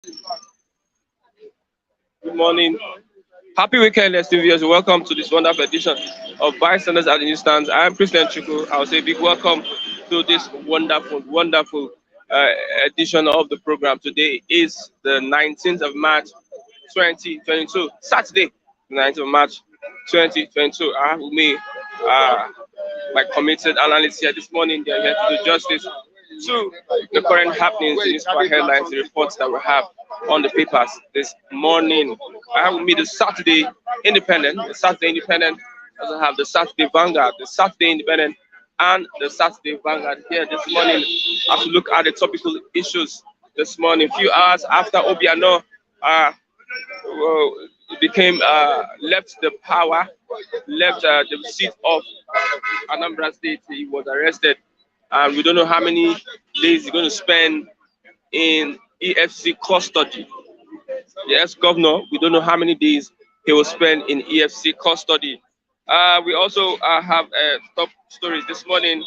Good morning. Happy weekend, esteemed viewers. Welcome to this wonderful edition of Bystanders at the Newsstands. I am Christian Chuku. I will say a big welcome to this wonderful uh, edition of the program. Today is the 19th of March 2022, Saturday, 19th of March 2022. I have with me my committed analysts here this morning. They are here to do justice to the current happenings, the newspaper headlines, the reports that we have on the papers this morning. I have with me the Saturday Independent. The Saturday Independent also have the Saturday Vanguard, the Saturday Independent, and the Saturday Vanguard here this morning. As we look at the topical issues this morning, a few hours after Obiano well, became left the power, left the seat of Anambra State. He was arrested, and we don't know how many days he's going to spend in EFC custody. The ex-governor, we don't know how many days he will spend in EFC custody. We also have top stories this morning.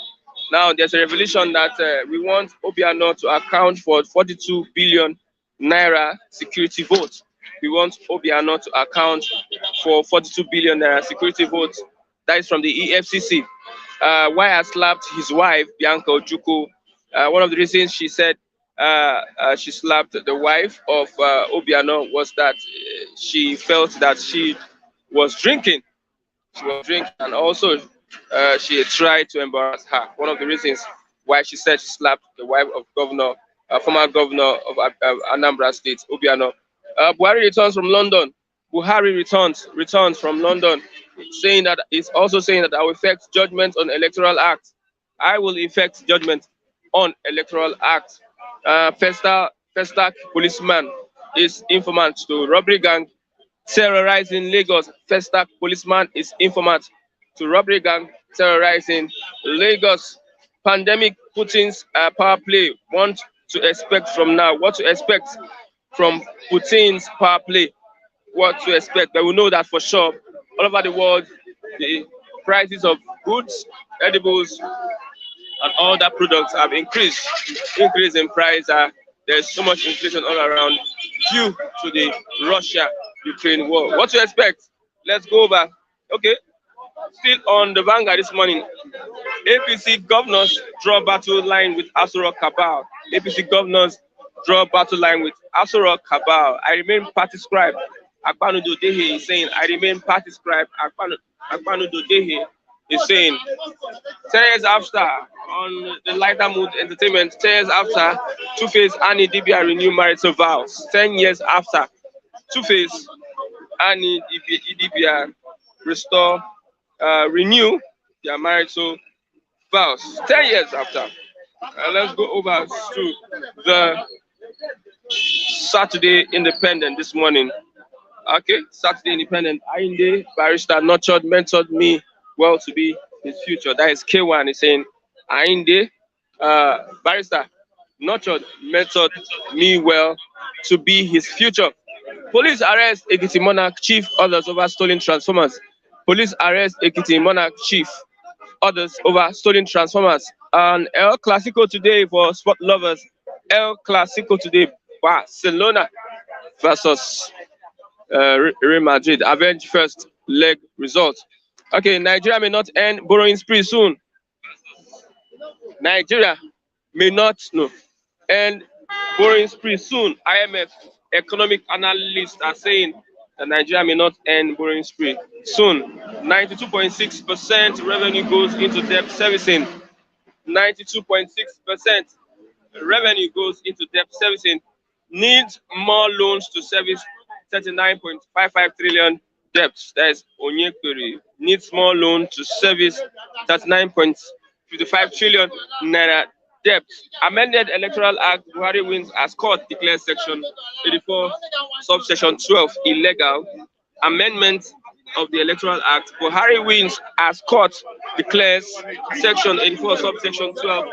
Now, there's a revelation that we want Obiano to account for 42 billion naira security votes. We want Obiano to account for 42 billion naira security votes. That is from the EFCC. Why has slapped his wife, Bianca Ojukwu. One of the reasons she said she slapped the wife of Obiano was that she felt that she was drinking. She was drinking, and also she tried to embarrass her. One of the reasons why she said she slapped the wife of former governor of Anambra State, Obiano. Buhari returns from London. Buhari returns from London, saying that it's also saying that I will effect judgment on Electoral Act. I will effect judgment on Electoral Act. Festac policeman is informant to robbery gang terrorizing Lagos. Festac policeman is informant to robbery gang terrorizing Lagos. Pandemic Putin's power play. Want to expect from now? What to expect from Putin's power play? What to expect? But we know that for sure. All over the world, the prices of goods, edibles, and all that products have increased. Increase in price. There's so much inflation all around due to the Russia-Ukraine war. What to expect? Let's go over. Okay, still on the Vanguard this morning. APC governors draw battle line with Asura Cabal. APC governors draw battle line with Asura Cabal. I remain party scribe. Akpanudo Dehe is saying, I remain party scribe. Akpanudo Dehe is saying, 10 years after, on the lighter mood entertainment, 10 years after, Two-Face Annie Dibia renew marital vows. 10 years after, Two-Face Annie Dibia renew their marital vows. 10 years after. Let's go over to the Saturday Independent this morning. Okay, Saturday Independent. Ainde barrister nurtured, mentored me well to be his future. That is K1 is saying, Ainde barrister nurtured, mentored me well to be his future. Police arrest Ekiti Monarch chief, others over stolen transformers. Police arrest Ekiti Monarch chief, others over stolen transformers. And El Clasico today for sport lovers. El Clasico today, Barcelona versus Real Madrid. Avenge first leg result. Okay, Nigeria may not end borrowing spree soon. Nigeria may not end borrowing spree soon. IMF economic analysts are saying that Nigeria may not end borrowing spree soon. 92.6% revenue goes into debt servicing. 92.6% revenue goes into debt servicing. Needs more loans to service 39.55 trillion debts. That is Onyekuri. Needs more loan to service 39.55 trillion naira debt. Amended Electoral Act, Buhari wins as court declares section 84, subsection 12 illegal. Amendment of the Electoral Act, Buhari wins as court declares section 84, subsection 12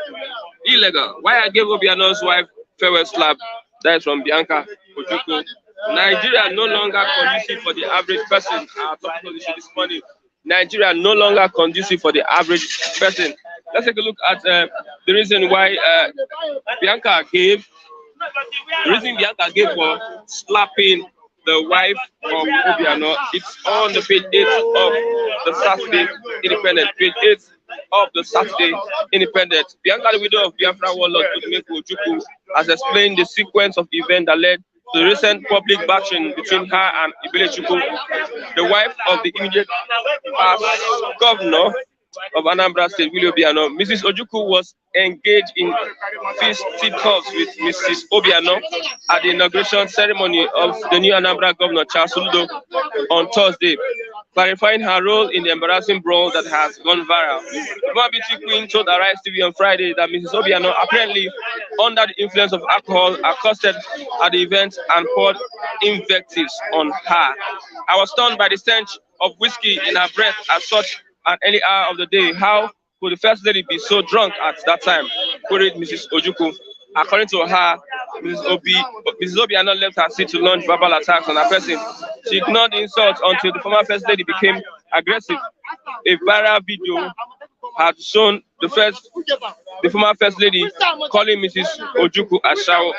illegal. Why I gave Obiano's wife farewell slap? That is from Bianca Ojukwu. Nigeria no longer conducive for the average person. Our topic issue this morning. Nigeria no longer conducive for the average person. Let's take a look at the reason why Bianca gave The reason Bianca gave for slapping the wife of Obiano, it's on the page 8 of the Saturday Independent. Page 8 of the Saturday Independent. Bianca, the widow of Biafra warlord Udumefu Ojukwu, has explained the sequence of events that led to the recent public bashing between her and Ibele Chukwu, the wife of the immediate past governor of Anambra State, Willie Obiano. Mrs. Ojukwu was engaged in fisticuffs with Mrs. Obiano at the inauguration ceremony of the new Anambra governor, Charles Soludo, on Thursday, clarifying her role in the embarrassing brawl that has gone viral. The former beauty queen told Arise TV on Friday that Mrs. Obiano, apparently under the influence of alcohol, accosted at the event and poured invectives on her. I was stunned by the stench of whiskey in her breath at such an early hour of the day. How could the first lady be so drunk at that time? Queried Mrs. Ojukwu. According to her, Mrs. Obiano left her seat to launch verbal attacks on her person. She ignored the insults until the former first lady became aggressive. A viral video had shown the former first lady calling Mrs. Ojukwu a shower,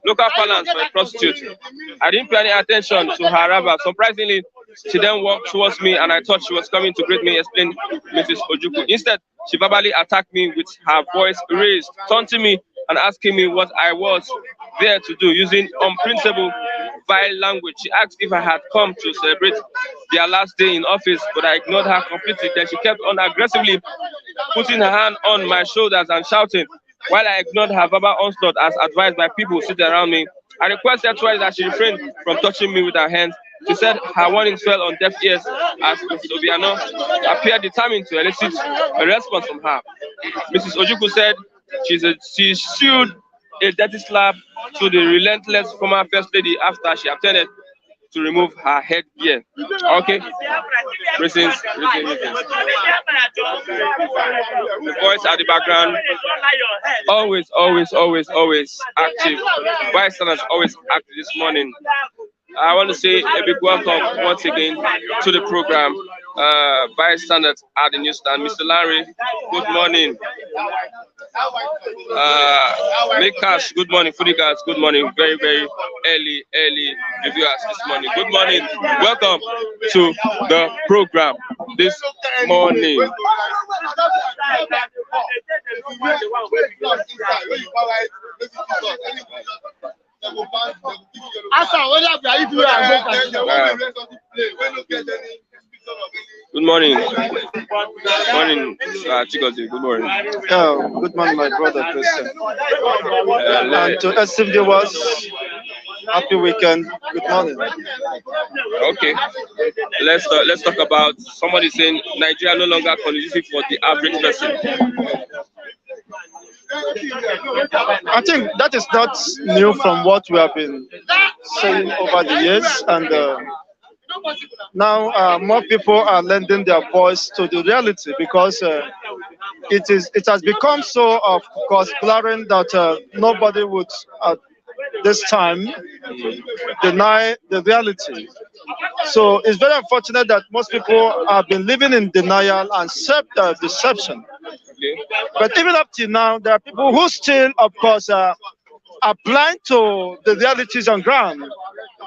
local parlance for a prostitute. I didn't pay any attention to her arrival. Surprisingly, she then walked towards me and I thought she was coming to greet me, explained Mrs. Ojukwu. Instead, she verbally attacked me with her voice raised, taunting me and asking me what I was there to do, using unprintable, vile language. She asked if I had come to celebrate their last day in office, but I ignored her completely. Then she kept on aggressively putting her hand on my shoulders and shouting, while I ignored her verbal onslaught as advised by people sitting around me. I requested twice that she refrain from touching me with her hands. She said her warnings fell on deaf ears as Mrs. Obiano appeared determined to elicit a response from her. Mrs. Ojukwu said she sued a dirty slap to the relentless former first lady after she attempted to remove her headgear. Okay. Reasons. The voice at the background. Always active. Bystanders always active this morning. I want to say a big welcome once again to the program. Bystanders at the newsstand. Mr. Larry, good morning. Make cash, good morning. Foodie guys, good morning. Very early reviewers this morning. Good morning. Welcome to the program this morning. Good morning. Morning, Chigozie. Good morning. Good morning, my brother Christian. And to SM viewers, happy weekend. Good morning. Okay, let's talk about somebody saying Nigeria no longer conducive for the average person. I think that is not new from what we have been saying over the years, and now more people are lending their voice to the reality because it has become so, of course, glaring that nobody would at this time deny the reality. So it's very unfortunate that most people have been living in denial and self-deception. Okay. But even up till now, there are people who still, of course, are blind to the realities on ground.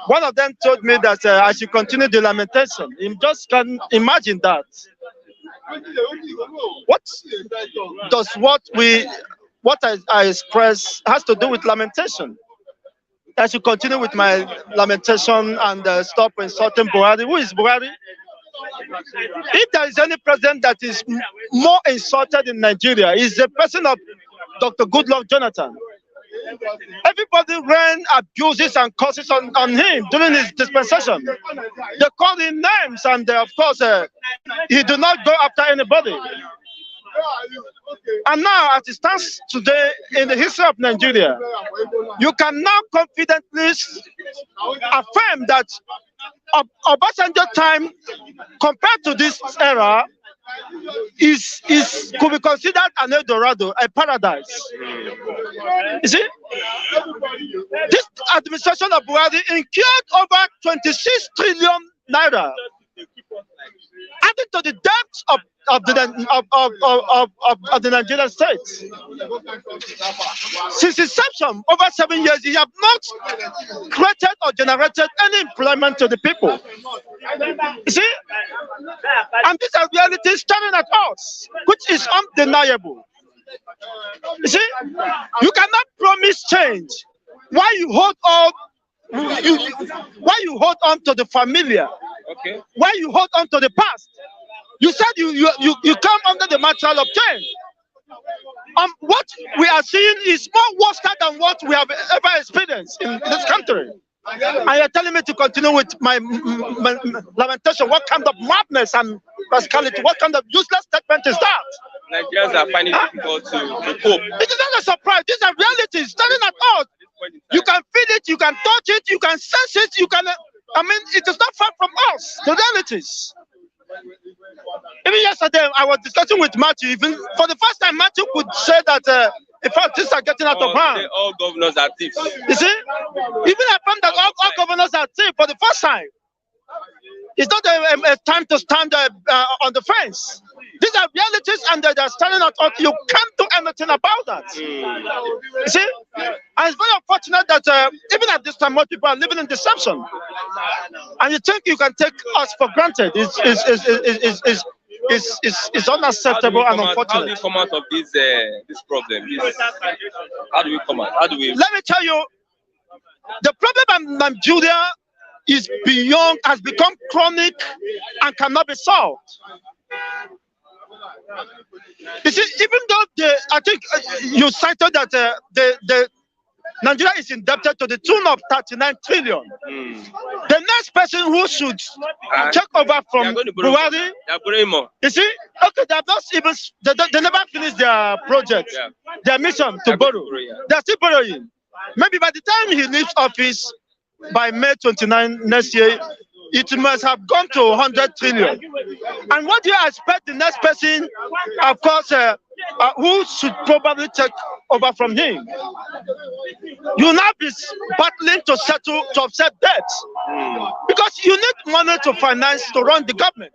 One of them told me that I should continue the lamentation. You just can imagine that. What does what I express has to do with lamentation? I should continue with my lamentation and stop insulting Buhari. Who is Buhari? If there is any president that is more insulted in Nigeria, is the person of Dr. Goodluck Jonathan. Everybody ran abuses and curses on him during his dispensation. They called him names, and of course, he did not go after anybody. And now, as it stands today in the history of Nigeria, you can now confidently affirm that Obasanjo time compared to this era could be considered an Eldorado, a paradise. You see, this administration of Buhari incurred over 26 trillion naira adding to the depths of the Nigerian state. Since inception, over 7 years, he have not created or generated any employment to the people. You see, and these are realities staring at us, which is undeniable. You see, you cannot promise change while you hold on. Why you hold on to the familiar? Okay. Why you hold on to the past? You said you come under the material of change. What we are seeing is more worse than what we have ever experienced in this country. And you're telling me to continue with my lamentation. What kind of madness and rascality? What kind of useless statement is that? Nigerians are finding it difficult to cope. It is not a surprise. These are realities staring at us. You can feel it, you can touch it, you can sense it, you can. I mean, it is not far from us. The realities. Even yesterday, I was discussing with Matthew. Even for the first time, Matthew could say that, in fact, things are getting out of hand. All governors are thieves. You see? Even I found that all governors are thieves for the first time. It's not a time to stand on the fence. These are realities and they're standing at us. You can't do anything about that. You see? And it's very unfortunate that even at this time, most people are living in deception. And you think you can take us for granted. It's unacceptable and unfortunate. How do we come out of this problem? How do we come out? How do we? Let me tell you, the problem in Nigeria is has become chronic and cannot be solved. You see, even though I think you cited that the Nigeria is indebted to the tune of 39 trillion. The next person who should take over from Buhari, you see, okay, they have not even they never finished their project, their mission to borrow. They're still borrowing. Maybe by the time he leaves office by May 29 next year, it must have gone to 100 trillion. And what do you expect the next person, of course, who should probably take over from him? You will now be battling to offset debts because you need money to finance to run the government.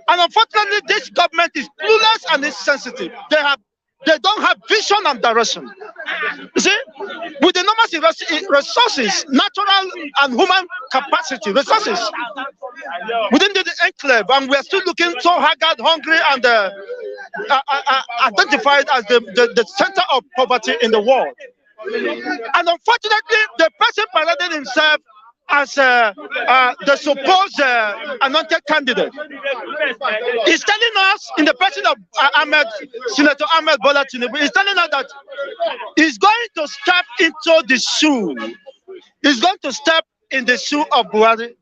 And unfortunately, this government is clueless and insensitive. They don't have vision and direction. You see, with the enormous resources, natural and human capacity, resources within the enclave, and we are still looking so haggard, hungry, and identified as the center of poverty in the world. And unfortunately, the person parading himself as the supposed anointed candidate is telling us, in the person of Senator Ahmed Bola Tinubu, is telling us that he's going to step into the shoe. He's going to step in the shoe of Buhari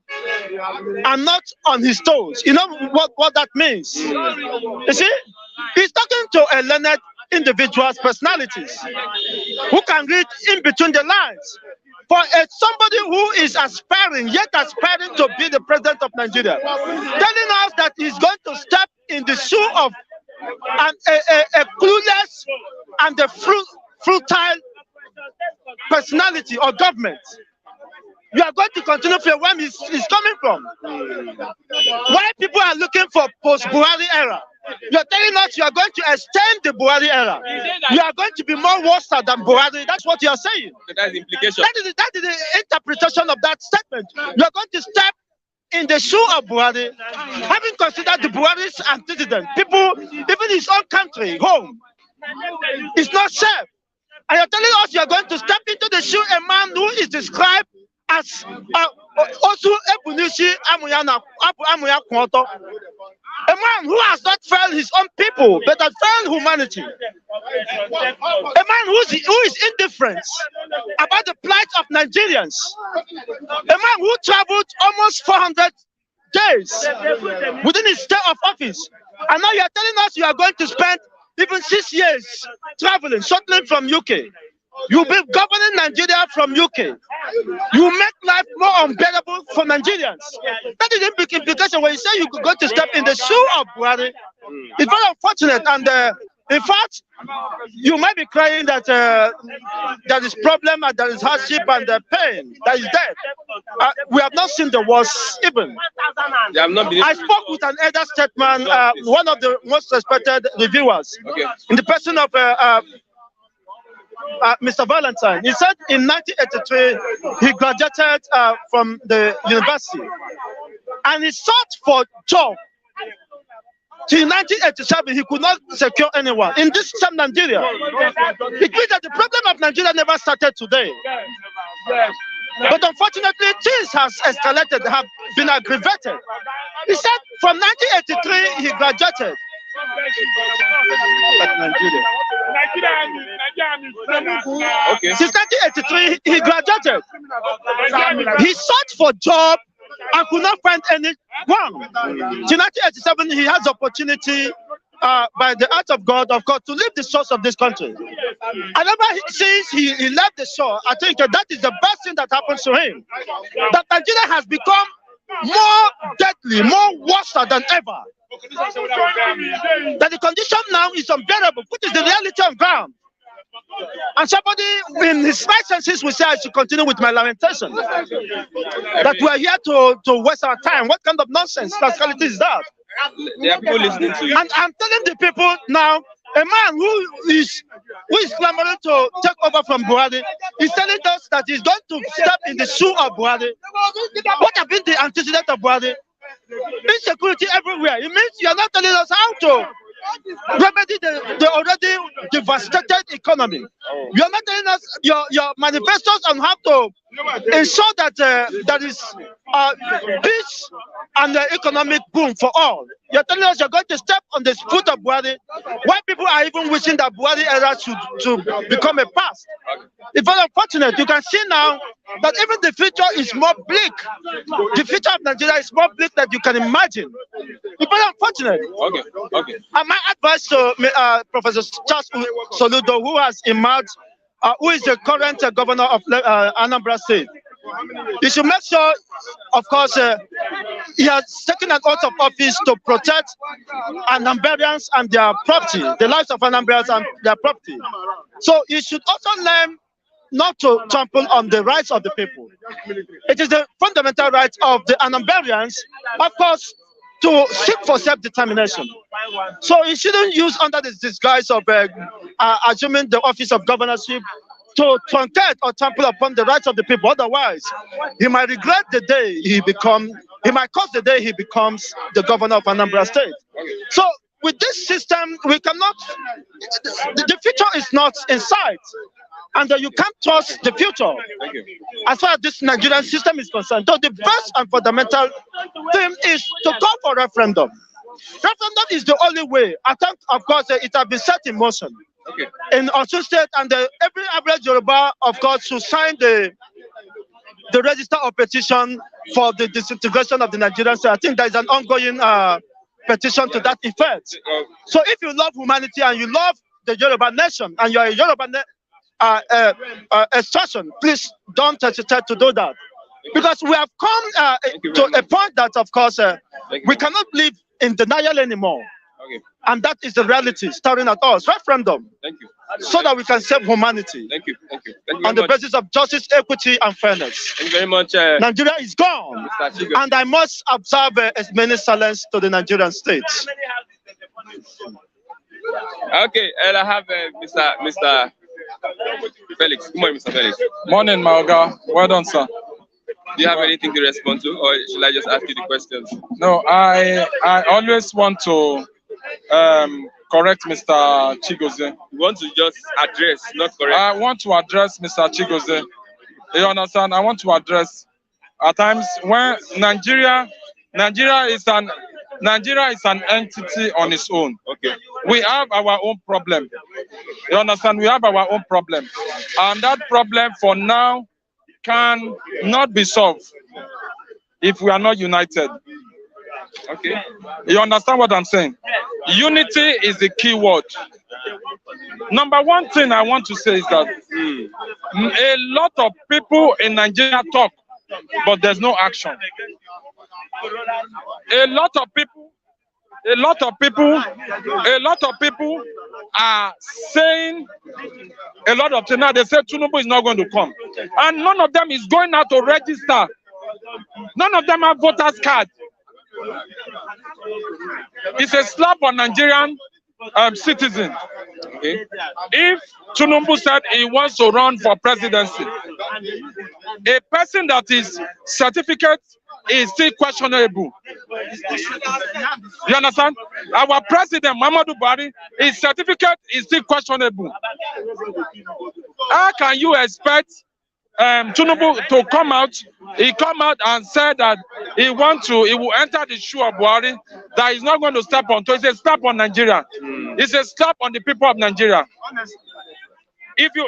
and not on his toes. You know what that means? You see, he's talking to a learned individual's personalities who can read in between the lines. For somebody who is aspiring to be the president of Nigeria, telling us that he's going to step in the shoe of a clueless and a futile personality or government, you are going to continue to where he's coming from. Why people are looking for post-Buhari era? You're telling us you are going to extend the Buhari era. You are going to be more worse than Buhari. That's what you are saying. So that's the implication. That is the interpretation of that statement. You are going to step in the shoe of Buhari, having considered the Buhari's antecedent. People, even his own country, home, is not safe. And you're telling us you are going to step into the shoe a man who is described as also Ebunishi Amuya Kwoto. A man who has not failed his own people, but has failed humanity. A man who is indifferent about the plight of Nigerians. A man who traveled almost 400 days within his stay of office. And now you are telling us you are going to spend even 6 years traveling, shuttling from UK. You'll be governing Nigeria from UK. You make life more unbearable for Nigerians. That is the implication when you say you're going to step in the shoe of Buhari. It's very unfortunate, and In fact, you might be crying that there is problem and there is hardship and pain that is there. We have not seen the worst even. They have not been. I spoke with an elder statesman, one of the most respected reviewers, in the person of Mr. Valentine. He said in 1983 he graduated from the university and he sought for job. Till 1987, he could not secure anyone in this same Nigeria. It means that the problem of Nigeria never started today. But unfortunately, things have escalated, have been aggravated. He said from 1983 he graduated. Okay. Since 1983 he graduated. He sought for job and could not find anyone. Till 1987 he has the opportunity by the act of God, of course, to leave the shores of this country. And since he left the shore, I think that is the best thing that happens to him. That Nigeria has become more deadly, more worse than ever. That the condition now is unbearable, which is the reality of ground. And somebody in his right senses will say I should continue with my lamentation. That we are here to waste our time. What kind of nonsense rascality is that? There are people listening to you. And I'm telling the people now, a man who is clamoring to take over from Buhari is telling us that he's going to step in the shoe of Buhari. What have been the antecedent of Buhari? Insecurity everywhere. It means you're not telling us how to remedy the already devastated economy. You're not telling us your manifestos on how to ensure that there is peace and economic boom for all. You're telling us you're going to step on the foot of Buhari, while people are even wishing that Buhari era should become a past. It's very unfortunate. You can see now that even the future is more bleak. The future of Nigeria is more bleak than you can imagine. It's very unfortunate. Okay. And my advice to Professor Charles Soludo, who has emerged, who is the current governor of Anambra State, he should make sure, of course, he has taken an oath of office to protect Anambrians and their property, the lives of Anambrians and their property. So he should also learn not to trample on the rights of the people. It is the fundamental right of the Anambrians, of course, to seek for self-determination. So he shouldn't use under the disguise of assuming the office of governorship to truncate or trample upon the rights of the people. Otherwise, he might regret the day he might cause the day he becomes the governor of Anambra State. So with this system, we cannot, the future is not in sight. And you can't trust the future as far as this Nigerian system is concerned. So the first and fundamental thing is to call for referendum. Referendum is the only way. I think, of course, it has been set in motion in Osun State, and every average Yoruba, of course, should sign the register of petition for the disintegration of the Nigerian state. I think there is an ongoing petition to that effect. So if you love humanity and you love the Yoruba nation and you are a Yoruba extraction, please don't hesitate to do that. Because we have come to a point that, of course, we cannot live in denial anymore. And that is the reality staring at us. Referendum. Thank you. So that we can save humanity. Thank you. On the basis of justice, equity, and fairness. Thank you very much. Nigeria is gone. And I must observe as many silence to the Nigerian state. Okay, and I have Mr. Felix. Good morning, Mr. Felix. Morning, Maoga. Well done, sir. Do you have anything to respond to, or should I just ask you the questions? No, I always want to correct Mr. Chigozie. You want to just address, not correct? I want to address Mr. Chigozie. You understand? I want to address at times when Nigeria is an entity on its own. Okay. We have our own problem. You understand? We have our own problem, and that problem for now can not be solved if we are not united. Okay. You understand what I'm saying? Unity is the key word. Number one thing I want to say is that a lot of people in Nigeria talk, but there's no action. A lot of people are saying a lot of things. Now they say Tinubu is not going to come. And none of them is going out to register. None of them have voters card. It's a slap on Nigerian citizen. Okay. If Tinubu said he wants to run for presidency, a person that is certificate is still questionable. You understand? Our president, Muhammadu Buhari, his certificate is still questionable. How can you expect Tinubu to come out? He come out and said that he will enter the shoe of Buhari, that he's not going to step on. So it's a slap on Nigeria. It's a slap on the people of Nigeria. If you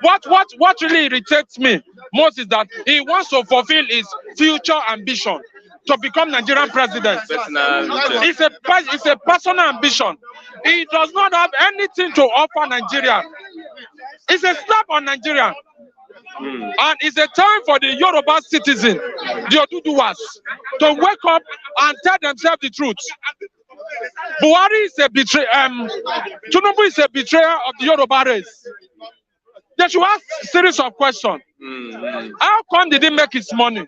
what really irritates me most is that he wants to fulfill his future ambition to become Nigerian president. It's a personal ambition. He does not have anything to offer Nigeria. It's a slap on Nigeria. And it's a time for the Yoruba citizen, the Oduduwas, to wake up and tell themselves the truth. Buhari is a betrayer. Tinubu is a betrayer of the Yoruba race. They should ask a series of questions. How come did he make his money?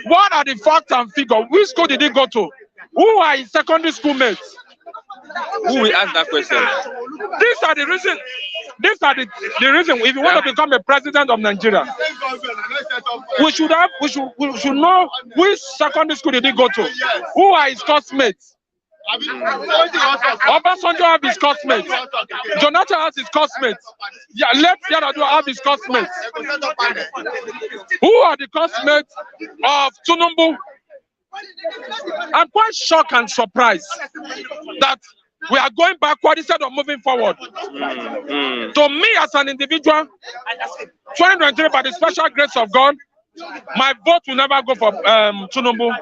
What are the facts and figures? Which school did he go to? Who are his secondary school mates? Who will ask that question? These are the reasons. These are the reason. If you want to become a president of Nigeria, we should know which secondary school did he go to? Who are his classmates? Obasanjo have his classmates. Jonathan has his classmates. Yeah, Left Yar'Adua have his classmates. Who are the classmates of Tinubu? I'm quite shocked and surprised that we are going backward instead of moving forward. To me, as an individual, 2023, by the special grace of God, my vote will never go for Tinubu.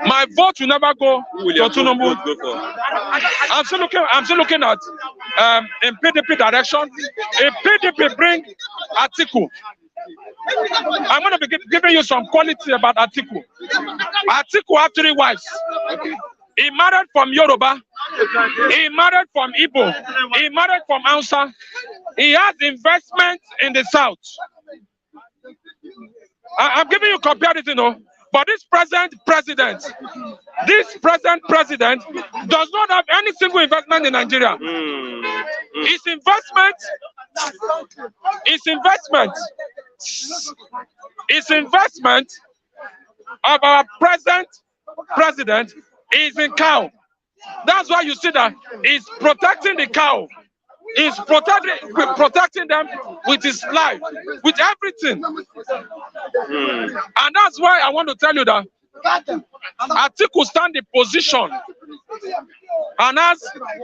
My vote will never go for Tinubu. I'm still looking at in PDP direction. If PDP bring Atiku, I'm going to be giving you some quality about Atiku. Atiku have 3 wives. He married from Yoruba. He married from Igbo. He married from Hausa. He has investment in the south. I'm giving you comparison, but this present president does not have any single investment in Nigeria. His investment of our present president is in cow. That's why you see that he's protecting the cow. He's protecting them with his life, with everything. And that's why I want to tell you that Atiku stand the position and has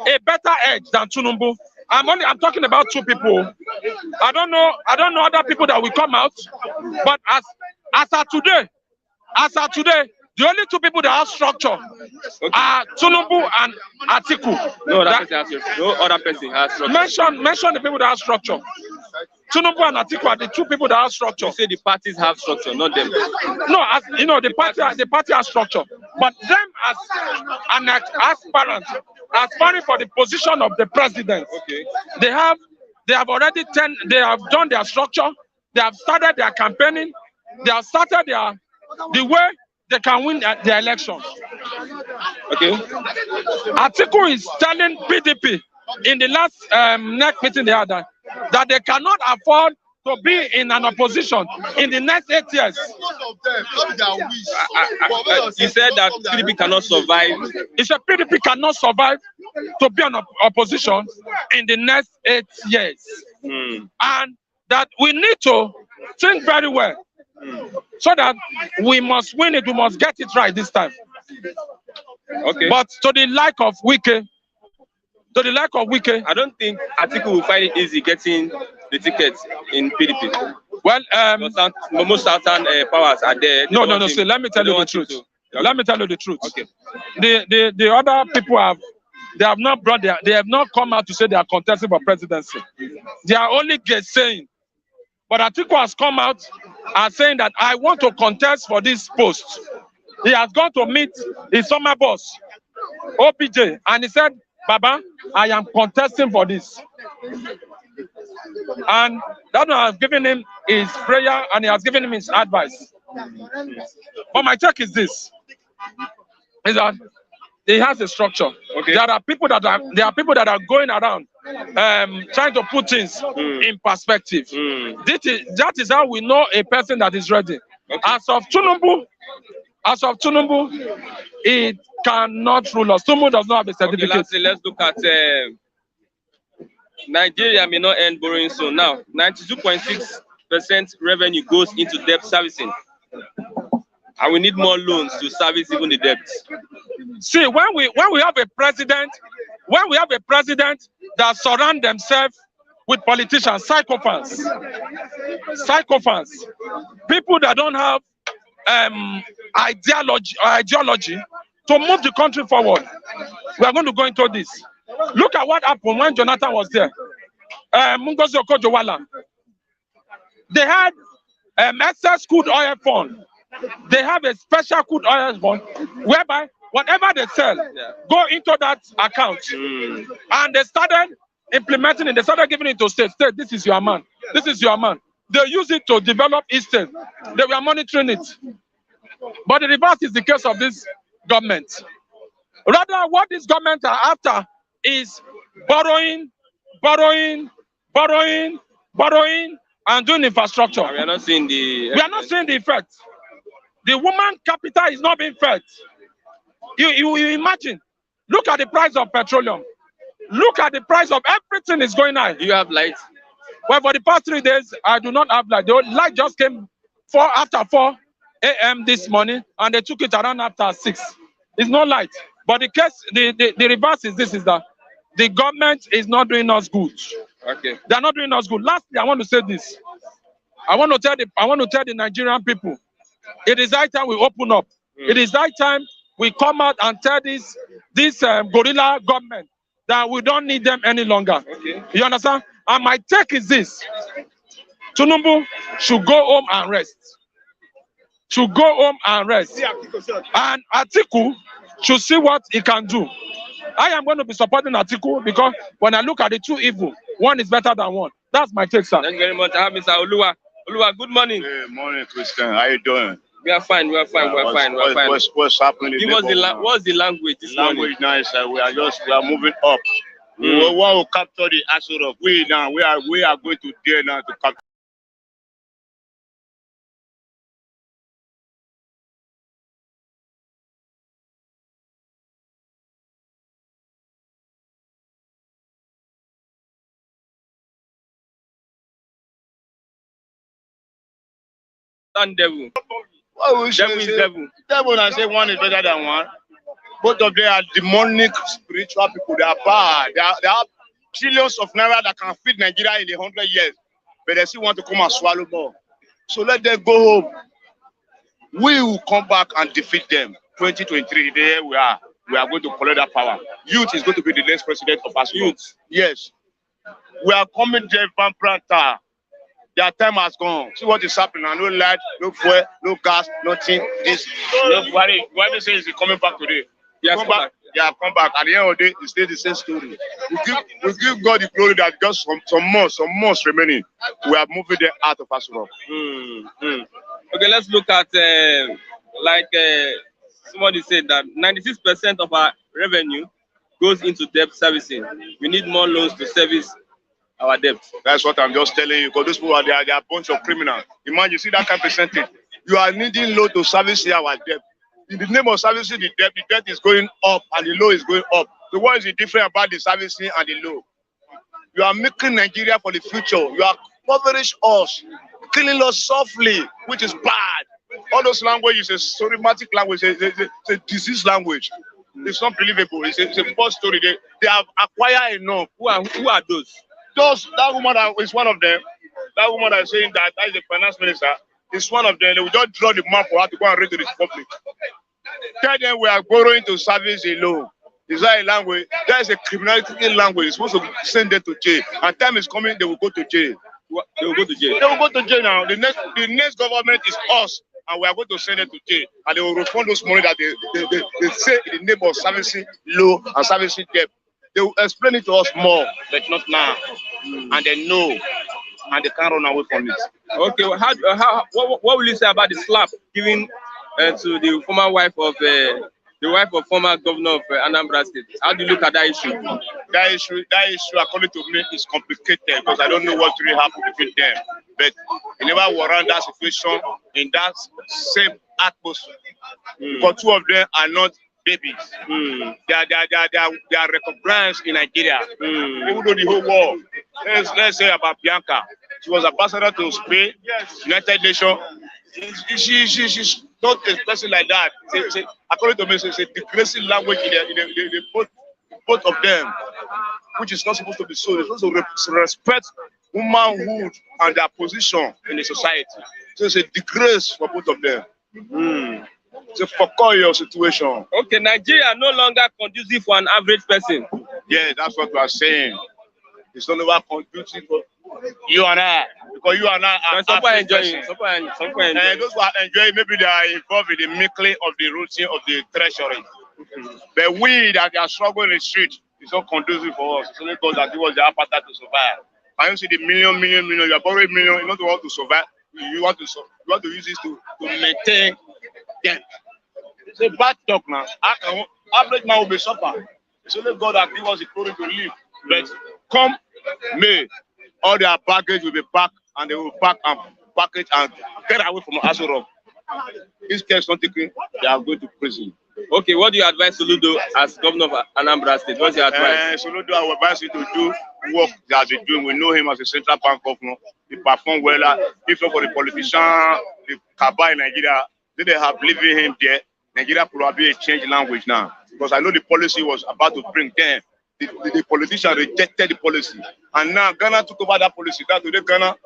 a better edge than Tinubu. I'm talking about 2 people. I don't know other people that will come out, but as of today, the only 2 people that have structure are Tinubu and Atiku. No other person has structure. Mention the people that have structure. Tinubu and Atiku are the 2 people that have structure. You say the parties have structure, not them. No, the party has structure, but them as an aspiring for the position of the president. Okay. They have done their structure. They have started their campaigning. They have started the way they can win the election. Okay. Atiku is telling PDP in the last next meeting they had that they cannot afford to be in an opposition in the next 8 years. You said that PDP cannot survive. He said PDP cannot survive to be an opposition in the next 8 years. And that we need to think very well. So that we must win it, we must get it right this time. Okay. But to the like of Wike, I don't think Atiku will find it easy getting the tickets in PDP. Well, most southern powers are there. No. So let me tell you the truth. Let me tell you the truth. Okay. The other people they have not come out to say they are contesting for presidency. They are only saying. But Atiku has come out and saying that I want to contest for this post. He has gone to meet his summer boss, OPJ, and he said Baba, I am contesting for this. And that one I've given him his prayer and he has given him his advice. But my take is this: is that he has a structure. Okay. There are people that are going around trying to put things in perspective. That is how we know a person that is ready. Okay. As of Tinubu, it cannot rule us. Tinubu does not have a certificate. Okay, let's look at Nigeria may not end borrowing soon. Now, 92.6% revenue goes into debt servicing. And we need more loans to service even the debt. See, when we have a president that surround themselves with politicians, psychopaths, people that don't have ideology to move the country forward, we are going to go into this. Look at what happened when Jonathan was there. Ngozi Okonjo-Iweala. They had excess crude oil fund. They have a special crude oil fund whereby whatever they sell go into that account. And they started implementing it. They started giving it to state. State, this is your man. This is your man. They use it to develop Eastern. They were monitoring it. But the reverse is the case of this government. Rather, what this government are after is borrowing, and doing infrastructure. We are not seeing the effect. The woman capital is not being fed. You imagine. Look at the price of petroleum. Look at the price of everything is going high. Do you have light? Well, for the past 3 days, I do not have light. The light just came after 4 a.m. this morning, and they took it around after 6. It's not light. But the reverse is this: is that the government is not doing us good. Okay. They are not doing us good. Lastly, I want to say this. I want to tell the Nigerian people, it is high time we open up. It is high time we come out and tell this gorilla government that we don't need them any longer. Okay. You understand? And my take is this: Tinubu should go home and rest. And Atiku should see what he can do. I am going to be supporting Atiku because when I look at the two evil, one is better than one. That's my take, sir. Thank you very much. I have Mr. Oluwa. Oluwa, good morning. Good morning, Christian. How you doing? We are fine. We're fine. What's happening? Give us what's the language this morning? Language now is we are moving up. We want to capture the asset of we are going to dare now to capture. Devil. What we Devil is devil. Devil, I say one is better than one. Both of them are demonic spiritual people. They are bad. They have trillions of naira that can feed Nigeria in 100 years, but they still want to come and swallow more. So let them go home. We will come back and defeat them. 2023, there we are. We are going to collect that power. Youth is going to be the next president of us. Youth. Yes. We are coming there, Vamprantar. Their time has gone. See what is happening now. No light, no fuel, no gas, nothing. This nobody. Why they say is he coming back today? Yes, come back. Yeah, come back. At the end of the day, it stays the same story. We give God the glory that just some months remaining. We are moving them out of us. Okay, let's look at somebody said that 96% of our revenue goes into debt servicing. We need more loans to service our debt. That's what I'm just telling you. Because those people they are a bunch of criminals. Imagine, you see that kind of percentage. You are needing loan to service our debt. In the name of servicing the debt is going up and the loan is going up. So what is the difference about the servicing and the loan? You are making Nigeria for the future. You are covering us, killing us softly, which is bad. All those languages is somatic language, it's a disease language. It's not believable. It's a false story. They have acquired enough. Who are those? That woman is one of them. That woman that is saying that is the finance minister. Is one of them. They will just draw the map for her to go and read to the public. Tell them we are borrowing to service a loan. Is that a language? That is a criminality language. It's supposed to send them to jail. And time is coming, they will go to jail. They will go to jail. They will go to jail now. The next government is us. And we are going to send them to jail. And they will refund those money that they say in the name of servicing loan and servicing debt. They will explain it to us more, but not now. And they know, and they can't run away from it. Okay, well, what will you say about the slap given to the former wife of former governor of Anambra State? How do you look at that issue? That issue, according to me, is complicated because I don't know what really happened between them. But you never warrant that situation in that same atmosphere. Because two of them are not babies. They are recognized in Nigeria. Even though the whole world. Let's say about Bianca. She was ambassador to Spain, United Nations. She's not a person like that. According to me, it's a degrading language in both of them, which is not supposed to be so. They're supposed to respect womanhood and their position in the society. So it's a disgrace for both of them. It's a peculiar situation. Okay, Nigeria no longer conducive for an average person. Yeah, that's what we are saying. It's no longer conducive for you and I, because you and I are some enjoying. Those who are enjoying, maybe they are involved in the making of the routine of the treasury. But we that are struggling in the street, it's not conducive for us. It's only God that gives us the appetite to survive. Can you see the million, you are borrowing million, you don't want to survive. You want to use this to maintain them. It's a bad talk now. Average man will be suffering. It's only God that gives us the glory to live. But come May, all their baggage will be packed, and they will pack and package and get away from Aso Rock. This case not taken, they are going to prison. Okay, what do you advise Soludo as governor of Anambra State? What's your advice? Soludo, I would advise you to do work they have been doing. We know him as a central bank governor. He performed well. If not for the politician, the Kaba in Nigeria, they have leaving him there. Nigeria probably change language now. Because I know the policy was about to bring them. The politician rejected the policy. And now Ghana took over that policy. That today Ghana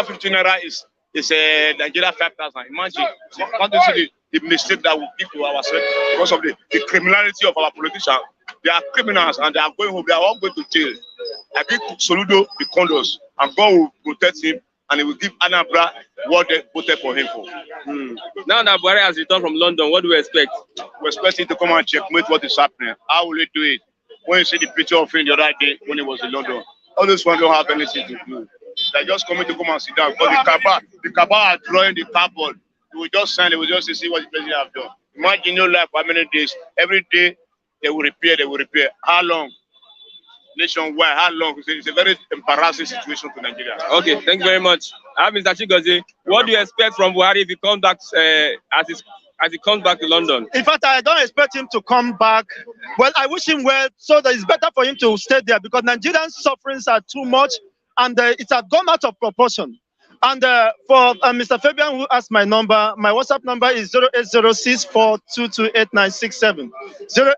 15 naira is a Nigeria 5,000. Imagine. Can't you see the mistake that we give to ourselves because of the criminality of our politicians? They are criminals and they are going home. They are all going to jail. I give Soludo the condos, and God will protect him, and he will give Anambra what they voted for him for. Now that Buhari has returned from London, what do we expect? We expect him to come and checkmate what is happening. How will he do it? When you see the picture of him the other day when he was in London, all those ones don't have anything to do. They're just coming to come and sit down. Because the Kaba are drawing the cardboard. They will just sign, they will just see what the president have done. Imagine your life for how many days. Every day they will repair. How long? Nationwide, how long? It's a very embarrassing situation to Nigeria. Okay, thank you very much. Mr. Chigozie, what do you expect from Buhari if he comes back as he comes back to London? In fact, I don't expect him to come back. Well, I wish him well, so that it's better for him to stay there because Nigerian sufferings are too much and it has gone out of proportion. And for Mr. Fabian, who asked my number, my WhatsApp number is 08064228967.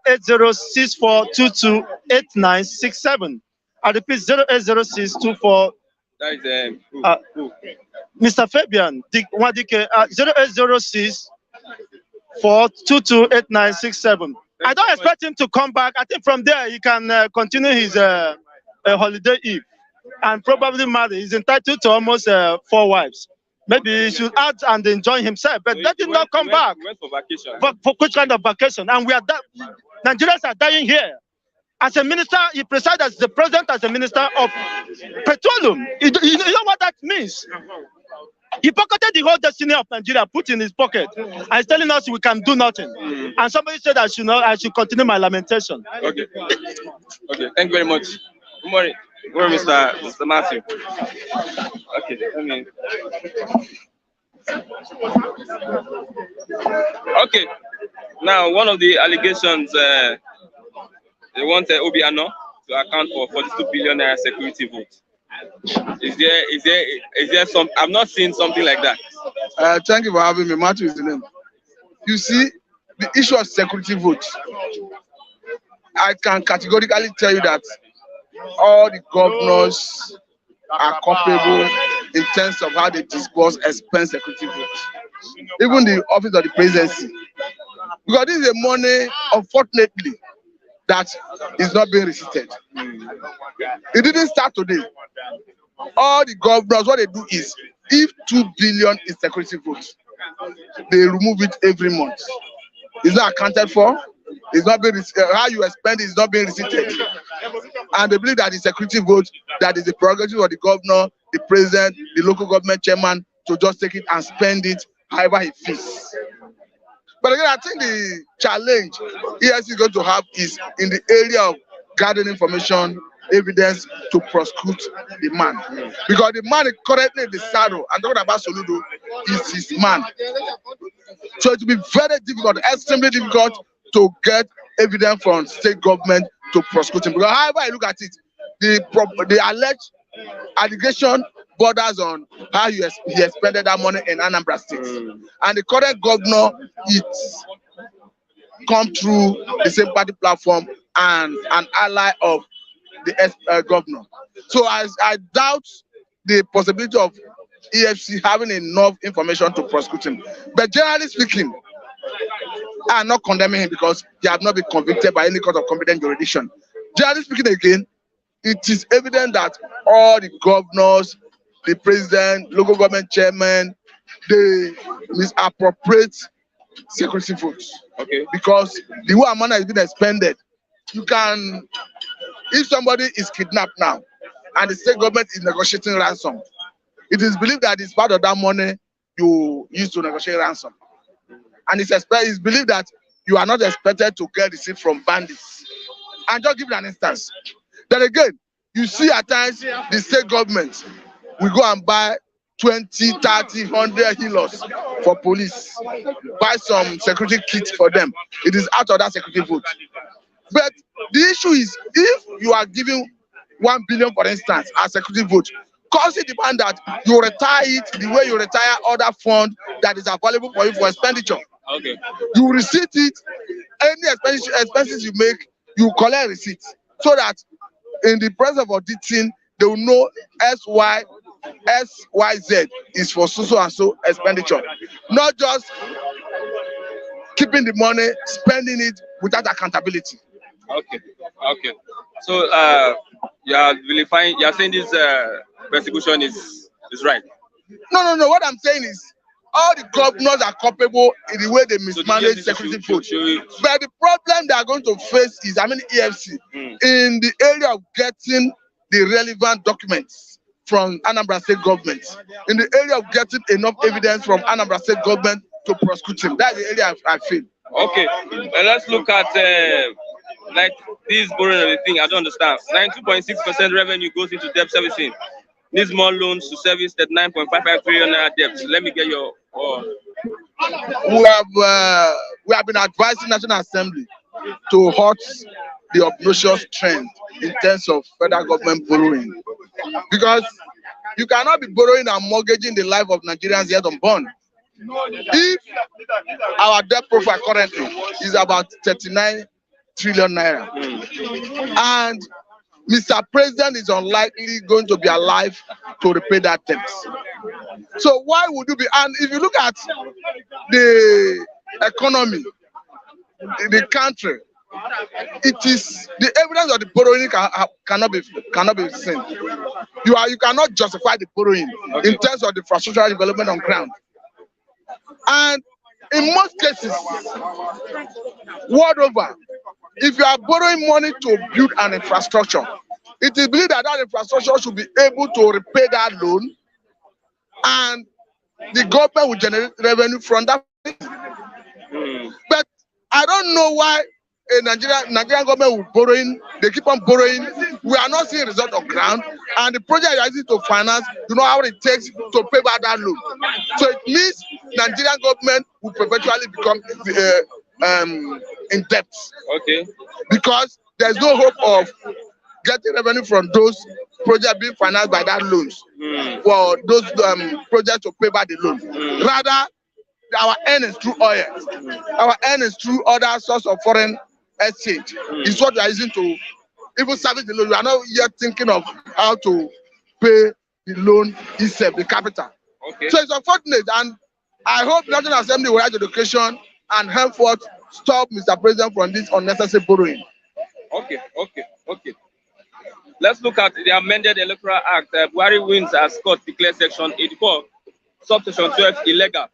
08064228967. I repeat, 080624. That is Mr. Fabian, 0806422967. I don't expect him to come back. I think from there he can continue his holiday eve and probably marry. He's entitled to almost 4 wives. Maybe he should add and enjoy himself, but let him not come back. He went for vacation. For which kind of vacation? And Nigerians are dying here. As a minister, he presides as the president, as a minister of petroleum. You know what that means? He pocketed the whole destiny of Nigeria, put in his pocket, and he's telling us we can do nothing. And somebody said I should continue my lamentation. Okay. Okay. Thank you very much. Good morning. Good morning, Mr. Matthew. Okay. Okay. Now, one of the allegations they want Obiano to account for 42 billion naira security votes. Is there some? I'm not seeing something like that. Thank you for having me. Matthew is the name. You see, the issue of security votes, I can categorically tell you that all the governors are culpable in terms of how they disburse expense security votes. Even the office of the presidency. Because this is a money, unfortunately, that is not being receipted. It didn't start today. All the governors, what they do is, if 2 billion is security votes, they remove it every month. It's not accounted for. It's not being how you spend it is not being receipted. And they believe that the security vote, that is the prerogative of the governor, the president, the local government chairman to just take it and spend it however he feels. But again, I think the challenge EFCC is going to have is in the area of gathering information, evidence to prosecute the man. Because the man is currently in the saddle, and talking about Soludo is his man. So it will be very difficult, extremely difficult to get evidence from state government to prosecute him. Because however I look at it, the alleged allegation borders on how he expended that money in Anambra State. And the current governor, it's come through the same party platform and an ally of the governor. So I doubt the possibility of EFC having enough information to prosecute him. But generally speaking, I'm not condemning him because he has not been convicted by any court of competent jurisdiction. Generally speaking again, it is evident that all the governors, the president, local government chairman, they misappropriate security votes. Okay. Because the way money has been expended, you can, if somebody is kidnapped now and the state government is negotiating ransom, it is believed that it's part of that money you use to negotiate ransom. And it's believed that you are not expected to get receipt from bandits. And just give you an instance. Then again, you see at times the state government will go and buy 20, 30, 100 healers for police, buy some security kits for them. It is out of that security vote. But the issue is, if you are giving 1 billion, for instance, as security vote, cause it demand that you retire it the way you retire other fund that is available for you for expenditure. Okay. You receipt it, any expenses you make, you collect receipt, so that in the presence of auditing, they will know SYZ is for so and so expenditure, not just keeping the money, spending it without accountability. Okay. Okay. So you are vilifying. You are saying this persecution is right. No. What I'm saying is, all the governors are culpable in the way they mismanage security votes. But the problem they are going to face is, EFC, in the area of getting the relevant documents from Anambra State government, in the area of getting enough evidence from Anambra State government to prosecute him. That's the area I feel. Okay, let's look at like this borrowing thing. I don't understand. 92.6% revenue goes into debt servicing. Needs more loans to service that 9.55 trillion naira debt. Let me get your. We have been advising National Assembly to halt the obnoxious trend in terms of federal government borrowing, because you cannot be borrowing and mortgaging the life of Nigerians yet unborn. If our debt profile currently is about 39 trillion naira, and Mr. President is unlikely going to be alive to repay that debt. So why would you be? And if you look at the economy in the country, it is the evidence of the borrowing cannot be seen. You cannot justify the borrowing in terms of the infrastructural development on ground. And in most cases, world over, if you are borrowing money to build an infrastructure, it is believed that that infrastructure should be able to repay that loan, and the government will generate revenue from that. But I don't know why a Nigerian government will borrowing. They keep on borrowing. We are not seeing result on ground, and the project is easy to finance. You know how it takes to pay back that loan. So it means Nigerian government will perpetually become in debt. Okay. Because there's no hope of getting revenue from those projects being financed by that loans for those projects to pay back the loan. Rather, our earnings through oil, our earnings through other source of foreign exchange is what we are using to even service the loan. We are not yet thinking of how to pay the loan itself, the capital. Okay. So it's unfortunate, and I hope National Assembly will have education and henceforth stop Mr. President from this unnecessary borrowing. Okay. Let's look at the amended Electoral Act. Buhari wins as court declared Section 84, subsection 12 illegal.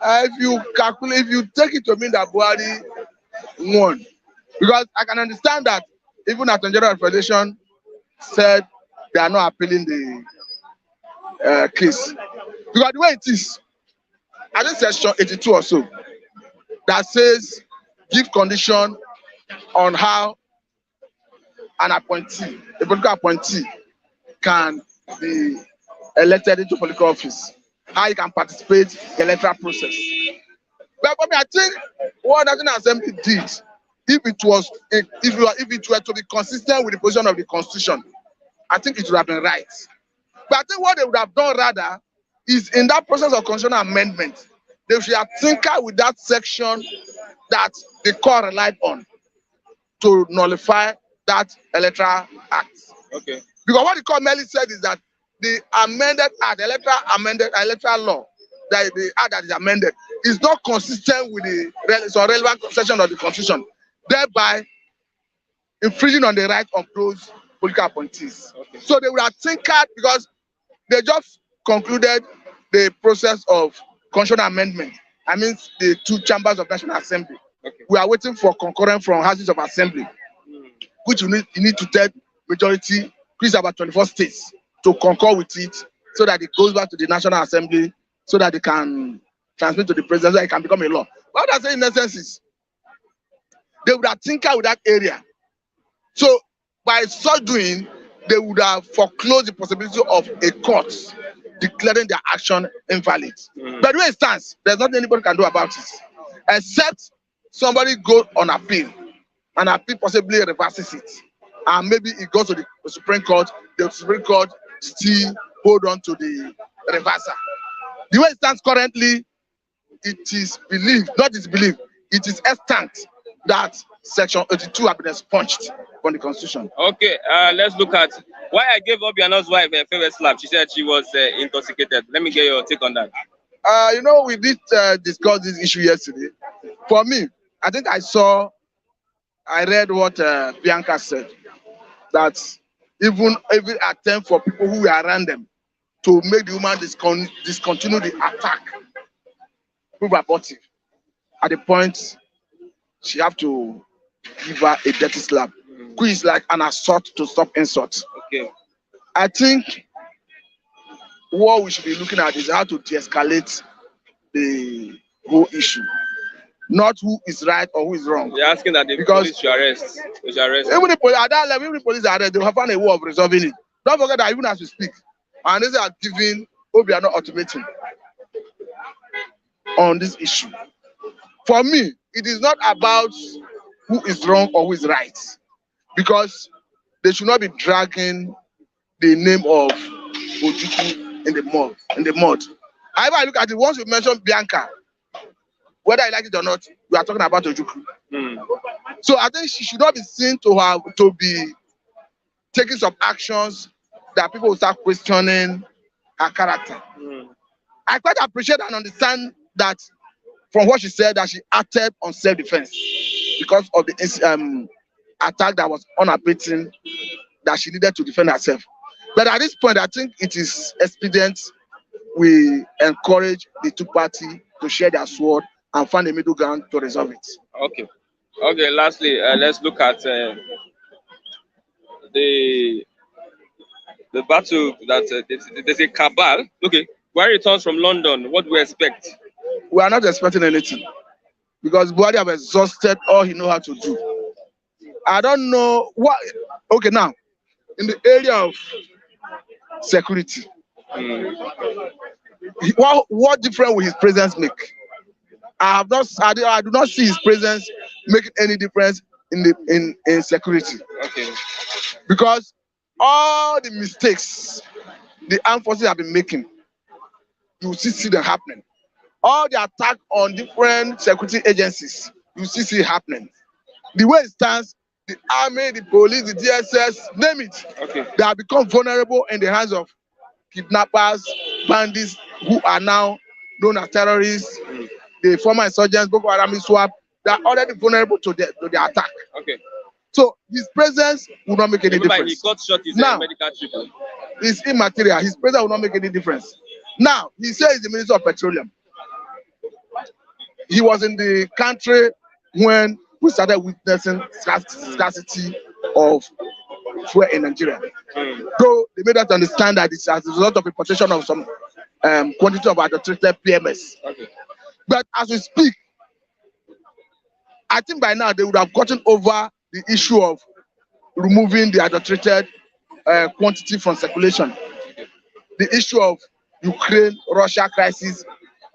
If you take it to mean that Buhari won, because I can understand that even Attorney General Federation said they are not appealing the case. Because the way it is, I think section 82 or so, that says give condition on how an appointee, a political appointee, can be elected into political office, how he can participate in the electoral process. But I think what the National Assembly did, if it were to be consistent with the position of the Constitution, I think it would have been right. But I think what they would have done rather is in that process of constitutional amendment, they should have tinkered with that section that the court relied on to nullify that Electoral Act. Okay. Because what the court merely said is that the amended act, electoral law, that the act that is amended, is not consistent with the relevant section of the Constitution, thereby infringing on the right of those political appointees. Okay. So they would have tinkered because they just concluded the process of constitutional amendment. I mean, the two chambers of National Assembly. Okay. We are waiting for concurrence from houses of assembly, which you need to tell majority, which is about 24 states, to concur with it so that it goes back to the National Assembly so that they can transmit to the president so that it can become a law. What I say in essence is they would have tinkered with that area. So by so doing, they would have foreclosed the possibility of a court declaring their action invalid. But the way it stands, there's nothing anybody can do about it, except somebody go on appeal, and appeal possibly reverses it, and maybe it goes to the Supreme Court. The Supreme Court still hold on to the reversal. The way it stands currently, it is believed, not disbelieved, it is extant that Section 82 has been expunged from the Constitution. Okay, let's look at why I gave Obiano's wife a favorite slap. She said she was intoxicated. Let me get your take on that. You know, we did discuss this issue yesterday. For me, I think I read what Bianca said, that even every attempt for people who were around them to make the woman discontinue the attack prove abortive. At the point, she have to give her a dirty slap, which is like an assault to stop insult. Okay. I think what we should be looking at is how to de-escalate the whole issue, not who is right or who is wrong. You're asking that the police should arrest. Even the police, at that level, even the police are arrested, they will find a way of resolving it. Don't forget that even as we speak, and they are giving Obiano ultimatum on this issue. For me, it is not about who is wrong or who is right, because they should not be dragging the name of Ojukwu in the mud. However, I look at it, once you mention Bianca, whether you like it or not, we are talking about Ojukwu. So I think she should not be seen to be taking some actions that people will start questioning her character. I quite appreciate and understand that from what she said, that she acted on self-defense because of the attack that was unabating, that she needed to defend herself. But at this point, I think it is expedient we encourage the two parties to share their sword and find a middle ground to resolve it. Okay. Okay, lastly, let's look at the battle that there's a cabal. Okay, Buhari returns from London. What do we expect? We are not expecting anything because Buhari have exhausted all he knows how to do. I don't know what. Okay, now in the area of security, what difference will his presence make? I do not see his presence making any difference in security. Okay. Because all the mistakes the armed forces have been making, you will see them happening. All the attack on different security agencies, you see it happening. The way it stands, the army, the police, the DSS, name it, okay, they have become vulnerable in the hands of kidnappers, bandits who are now known as terrorists. The former insurgents, Boko Haram, SWAP, they are already vulnerable to the attack. Okay. So his presence will not make any difference. He got shot his now, medical treatment. It's immaterial. His presence will not make any difference. Now, he says he's the Minister of Petroleum. He was in the country when we started witnessing scarcity of fuel in Nigeria. Though they made us understand that it's as a result of importation of some quantity of adulterated PMS. Okay. But as we speak, I think by now they would have gotten over the issue of removing the adulterated quantity from circulation. The issue of Ukraine-Russia crisis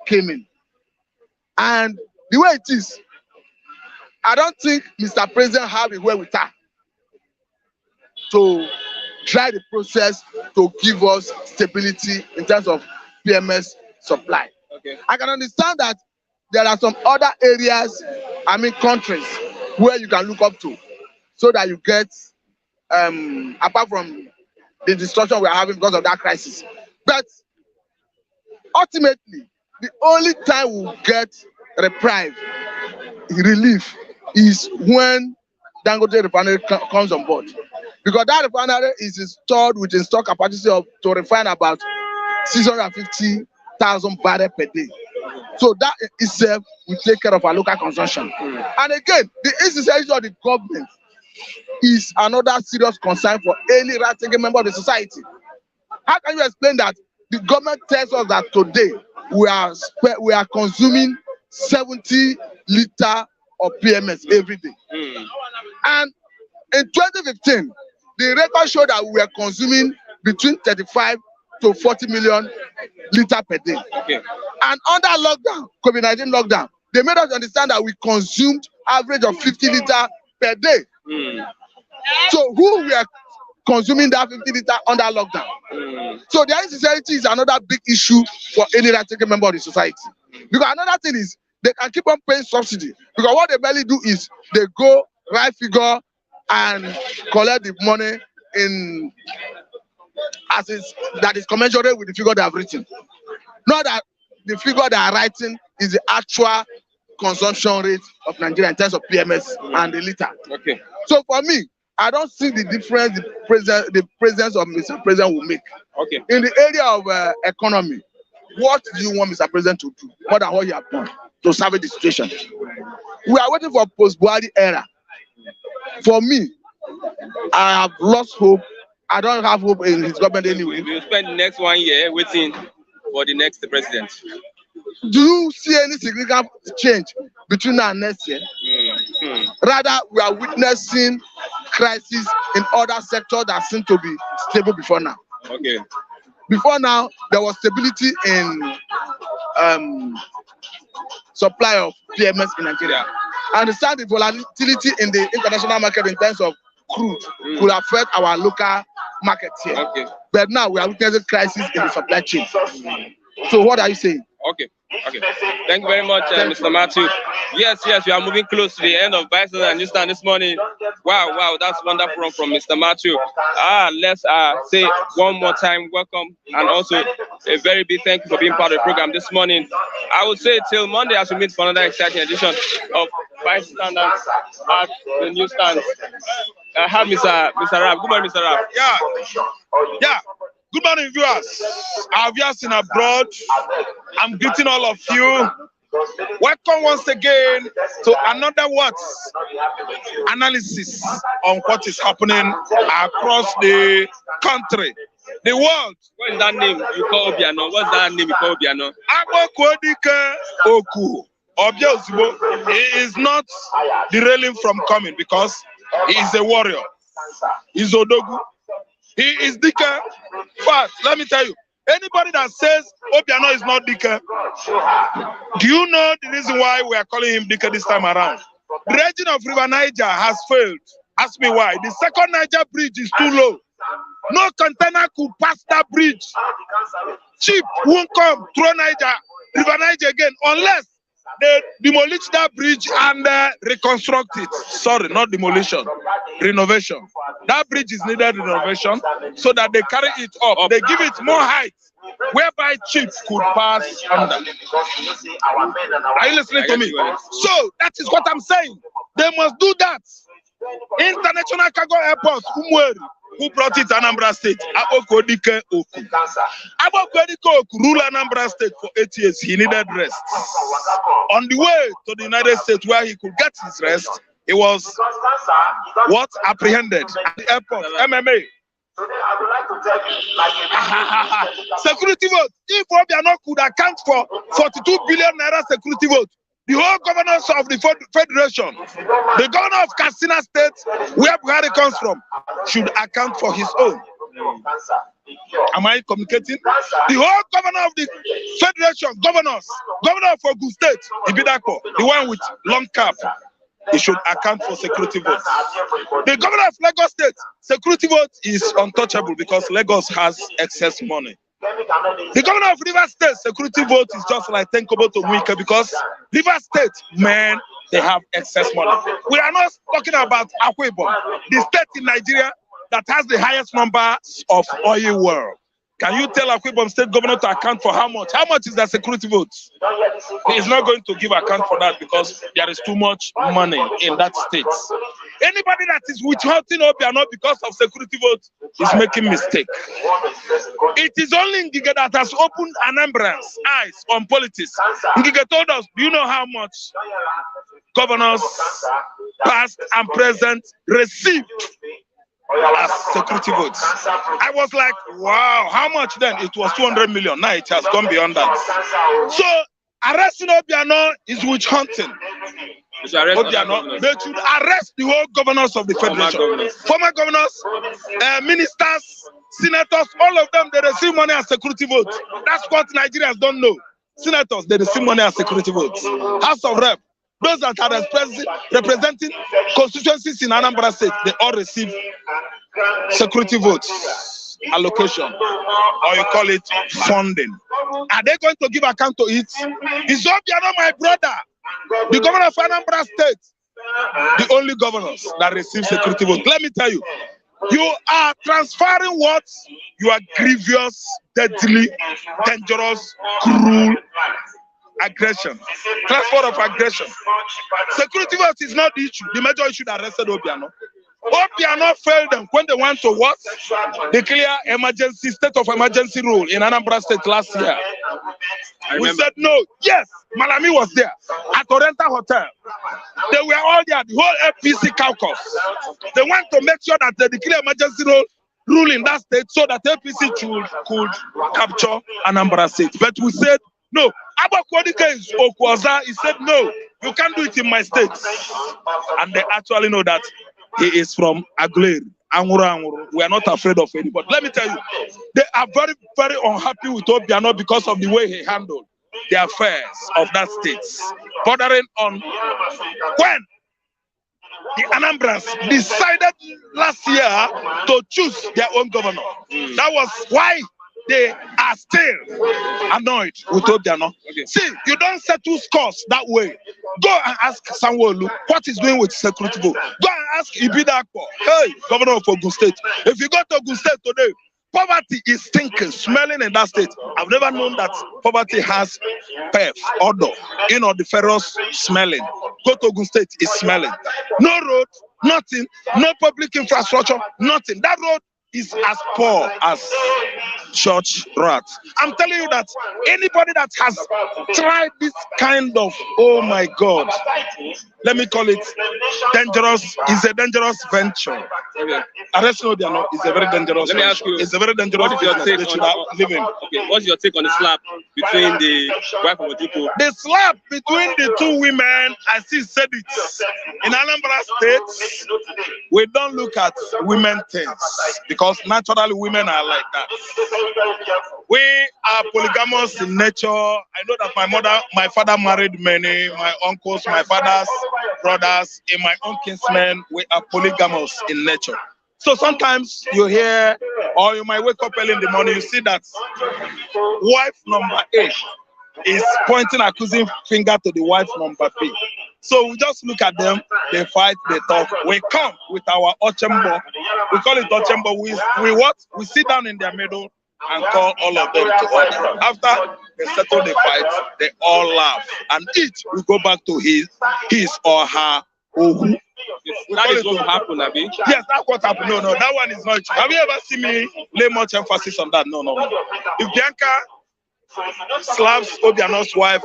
came in. And the way it is, I don't think Mr. President have a way with her to try the process to give us stability in terms of PMS supply. Okay. I can understand that there are some other areas, countries, where you can look up to so that you get, apart from the destruction we are having because of that crisis. But ultimately, the only time we'll get relief is when Dangote refinery comes on board. Because that refinery is installed with a stock capacity to refine about 650,000 barrels per day. So that itself will take care of our local consumption. And again, the insecurity of the government is another serious concern for any right-taking member of the society. How can you explain that the government tells us that today we are consuming 70 liters of PMS every day? And in 2015, the record showed that we were consuming between 35 to 40 million liters per day. Okay. And under lockdown, COVID-19 lockdown, they made us understand that we consumed average of 50 liters per day. So who were consuming that 50 liters under lockdown? So the insecurity is another big issue for any right-taking member of the society. Because another thing is they can keep on paying subsidy. Because what they barely do is they go right figure and collect the money in that is commensurate with the figure they have written. Not that the figure they are writing is the actual consumption rate of Nigeria in terms of PMS and the liter. Okay. So for me, I don't see the difference the presence of Mr. President will make. Okay. In the area of economy, what do you want Mr. President to do more than what he has done to salvage the situation? We are waiting for post-Buhari era. For me, I have lost hope. I don't have hope in his government anyway. We will spend the next 1 year waiting for the next president. Do you see any significant change between now and next year? Rather, we are witnessing crises in other sectors that seem to be stable before now. Okay. Before now, there was stability in supply of PMS in Nigeria. I understand the volatility in the international market in terms of crude could affect our local market here. Okay. But now we are witnessing crisis in the supply chain. So what are you saying? Okay. Okay. Thank you very much, Mr. Matthew. Yes, we are moving close to the end of Bystander and Newsstand this morning. Wow, that's wonderful from Mr. Matthew. Let's say one more time, welcome, and also a very big thank you for being part of the program this morning. I would say till Monday as we meet for another exciting edition of Bystander at the Newsstand. I have Mr. Rab. Good morning, Mr. Rab. Yeah. Good morning, viewers. Our viewers in abroad, I'm greeting all of you. Welcome once again to another analysis on what is happening across the country, the world. What is that name you call Obiano? What's that name you call Obiano? Abokodike Oku. Obiano, he is not derailing from coming because he is a warrior. He's Odogu. He is Dike. But let me tell you, anybody that says Obiano is not Dike, do you know the reason why we are calling him Dike this time around? The region of River Niger has failed. Ask me why. The second Niger bridge is too low. No container could pass that bridge. Ship won't come through River Niger again unless they demolish that bridge and reconstruct it. Sorry, not demolition, renovation. That bridge is needed renovation so that they carry it up. They give it more height, whereby ships could pass under. Are you listening to me? So that is what I'm saying. They must do that. International Cargo Airport, Umweri, who brought it to Anambra State? Abokodike Oku. Abokodike Oku ruled Anambra State for 8 years. He needed rest. On the way to the United States where he could get his rest, He was what apprehended at the airport. MMA. Security vote. If Obiano could account for 42 billion naira security vote, the whole governors of the federation, the governor of Katsina State, where Buhari comes from, should account for his own. Am I communicating? The whole governor of the federation, governor of Ogun State, Ibidako, the one with long cap, he should account for security votes. The governor of Lagos State, security vote is untouchable because Lagos has excess money. The governor of River State, security vote is just like Tenkobo to Wike because River State, man, they have excess money. We are not talking about Akwa Ibom, the state in Nigeria that has the highest number of oil wells. Can you tell Akwa Ibom state governor to account for how much? How much is the security vote? He is not going to give account for that because there is too much money in that state. Anybody that is withholding Obiano because of security vote is making mistake. It is only Ngige that has opened Anambra's eyes on politics. Ngige told us, do you know how much governors, past and present, received as security votes? I was like, wow, how much then? It was 200 million. Now it has gone beyond that. So arresting Obiano is witch hunting. Obiano, they should arrest the whole governors of the federation. Former governors, ministers, senators, all of them, they receive money as security votes. That's what Nigerians don't know. Senators, they receive money as security votes. House of Rep, those that are representing constituencies in Anambra State, they all receive security votes, allocation, or you call it funding. Are they going to give account to it? Is Obiano my brother, the governor of Anambra State, the only governors that receive security votes? Let me tell you, you are transferring what? You are grievous, deadly, dangerous, cruel aggression. Transfer of aggression. Security vote is not the issue. The major issue that arrested Obiano. Obiano failed them when they want to what? Declare emergency, state of emergency rule in Anambra State last year. We said no. Yes, Malami was there at Oriental Hotel. They were all there, the whole APC caucus. They want to make sure that they declare emergency rule in that state so that APC could capture Anambra State. But we said no. Abakwadike is Okwaza. He said no, you can't do it in my state. And they actually know that he is from Aguleri, Anguru. We are not afraid of anybody. Let me tell you, they are very, very unhappy with Obiano because of the way he handled the affairs of that state, bordering on when the Anambrans decided last year to choose their own governor. That was why they are still annoyed with Obiano. Okay. See, you don't settle scores that way. Go and ask Sanwo-Olu what he's doing with security vote. Go and ask Ibidako, hey, governor of Ogun State. If you go to Ogun State today, poverty is stinking, smelling in that state. I've never known that poverty has perf, odor, the ferrous smelling. Go to Ogun State, it's smelling. No road, nothing, no public infrastructure, nothing. That road is as poor as church rats. I'm telling you that anybody that has tried this kind of, oh my God, let me call it dangerous, is a dangerous venture. Okay. Arresting Obiano is a very dangerous venture. Let me ask you, it's a very dangerous living. Okay, what's your take on the slap between the wife of Ojukwu? The slap between the two women, I still said it. In Anambra State, we don't look at women things because naturally women are like that. We are polygamous in nature. I know that my father married many, my uncles, my father's brothers, in my own kinsmen, we are polygamous in nature. So sometimes you hear, or you might wake up early in the morning, you see that wife number 8 is pointing accusing finger to the wife number B. So we just look at them, they fight, they talk. We come with our Ochembo. We call it Ochembo. We what? We sit down in their middle and call all of them to order. After they settle the fight, they all laugh. And each will go back to his or her ohu. That is what happened, Abi. Yes, that's what happened. No, that one is not true. Have you ever seen me lay much emphasis on that? No. If Bianca slaps Obiano's wife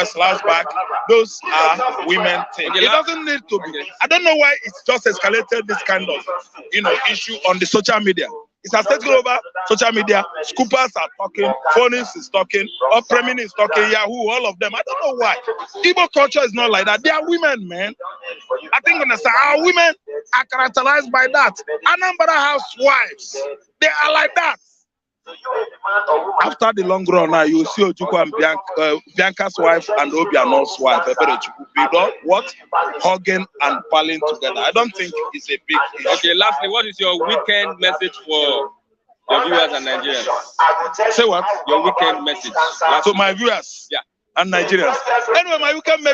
slaps back. Those are women things. Okay, It doesn't need to be. I don't know why it's just escalated this kind of issue on the social media. It has taken over social media. Scoopers are talking, Phonies is talking, Opremini is talking, Yahoo, all of them. I don't know why. Igbo culture is not like that. They are women, man. I think understand. Our women are characterized by that. Anambra housewives, they are like that. After the long run, now you will see Ojukwu and Bianca's wife and Obiano's wife, what? Hugging and palling together. I don't think it's a big issue. Okay, lastly, what is your weekend message for your viewers and Nigerians? Say what? Your weekend message. To my viewers and Nigerians. Anyway, my weekend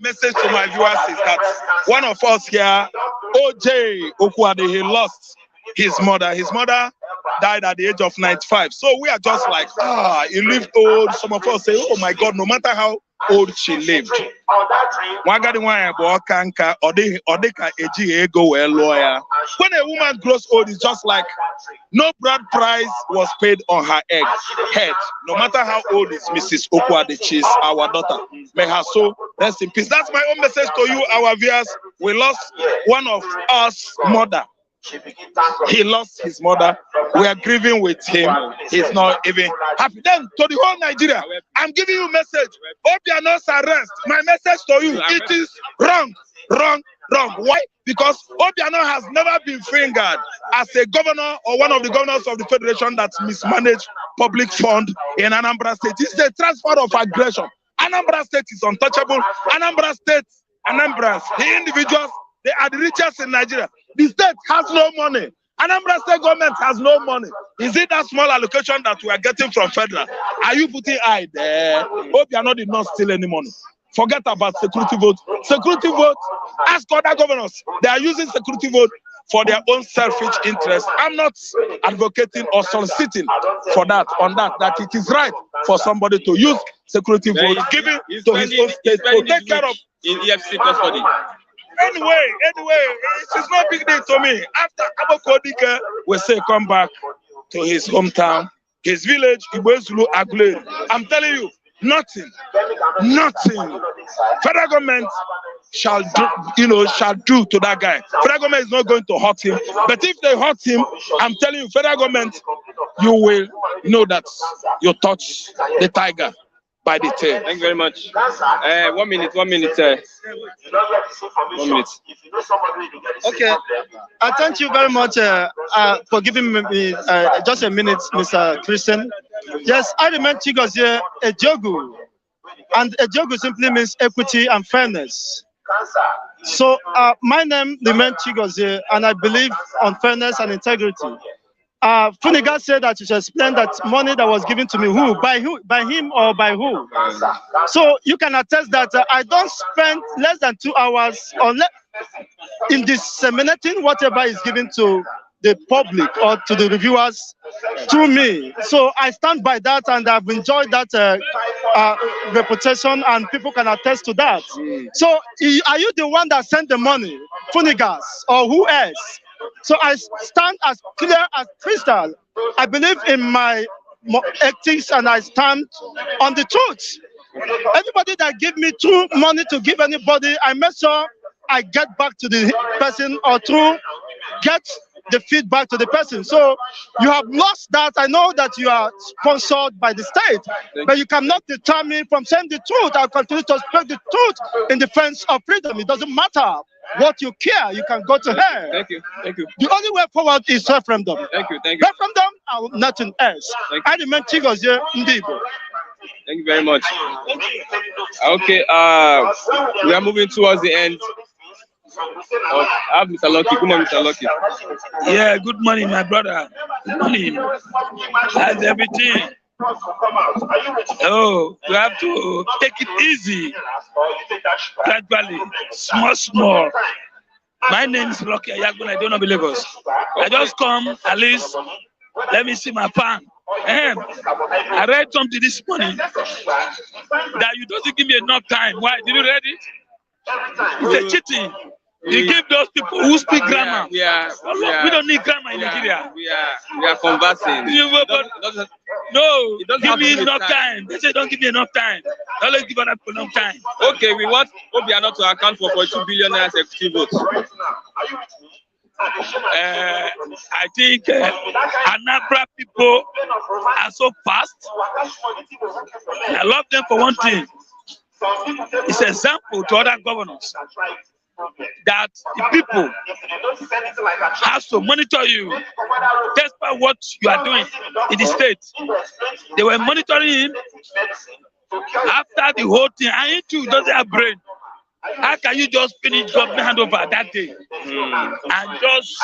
message to my viewers is that one of us here, OJ Okwade, he lost his mother. His mother died at the age of 95. So we are just like, he lived old. Some of us say, oh my God, no matter how old she lived. When a woman grows old, it's just like no bride price was paid on her head. No matter how old is Mrs. Okwade, she's our daughter. May her soul rest in peace. That's my own message to you, our viewers. We lost one of us mother. He lost his mother. We are grieving with him. He's not even happy. Then to the whole Nigeria, I'm giving you a message. Obiano's arrest. My message to you, it is wrong. Why? Because Obiano has never been fingered as a governor or one of the governors of the federation that mismanaged public fund in Anambra State. It's the transfer of aggression. Anambra State is untouchable. Anambras, the individuals, they are the richest in Nigeria. The state has no money. Anambra State government has no money. Is it that small allocation that we are getting from federal? Are you putting eye there? Obiano did not steal any money. Forget about security vote. Security vote, ask other governors. They are using security vote for their own selfish interest. I'm not advocating or soliciting for that, that it is right for somebody to use security vote, given to his own state to take care of in EFC custody. Anyway, it's not big deal to me. After Abokodike, we say come back to his hometown, his village, Ibezulu Agule. I'm telling you, nothing. Federal government shall do to that guy. Federal government is not going to hurt him. But if they hurt him, I'm telling you, federal government, you will know that you touch the tiger by the tail. Thank you very much. 1 minute. 1 minute. 1 minute. Okay. I thank you very much for giving me just a minute, Mr. Christian. Yes, I remember Chigozie Ejogu. And Ejogu simply means equity and fairness. So my name remains Chigozie, and I believe on fairness and integrity. Funiga said that you should explain that money that was given to me, by him or by who? So you can attest that I don't spend less than 2 hours in disseminating whatever is given to the public or to the reviewers through me. So I stand by that, and I've enjoyed that reputation, and people can attest to that. So are you the one that sent the money, Funigas, or who else? So I stand as clear as crystal. I believe in my ethics, and I stand on the truth. Anybody that give me true money to give anybody, I make sure I get back to the person, or get the feedback to the person. So you have lost that. I know that you are sponsored by the state, but you cannot deter me from saying the truth. I'll continue to speak the truth in defense of freedom. It doesn't matter what you care, you can go to hell. Thank you. The only way forward is referendum. Thank you. Referendum, nothing else. I demand Chigozie Ndibo. Thank you very much. Okay, we are moving towards the end. I have Mr. Lucky. Good morning, Mr. Lucky. Yeah, good morning, my brother. Good morning. How's everything? Oh, you have to take it easy, gradually, small. My name is Lucky Ayagun. I don't know Lagos. I just come, at least, let me see my pan. I read something this morning that you don't give me enough time. Why? Did you read it? It's a cheating. You give those people who speak grammar. We don't need grammar in Nigeria. We are conversing. No, it doesn't give have to me do with enough time. time. They say don't give me enough time. Always give other people enough time. Okay, we want Obiano to account for 42 billion naira executive votes. I think Anambra people are so fast. I love them for one thing. It's an example to other governors that the people have to monitor you despite what you are doing in the state. They were monitoring him after the whole thing. And he too doesn't have brain. How can you just finish government handover that day and just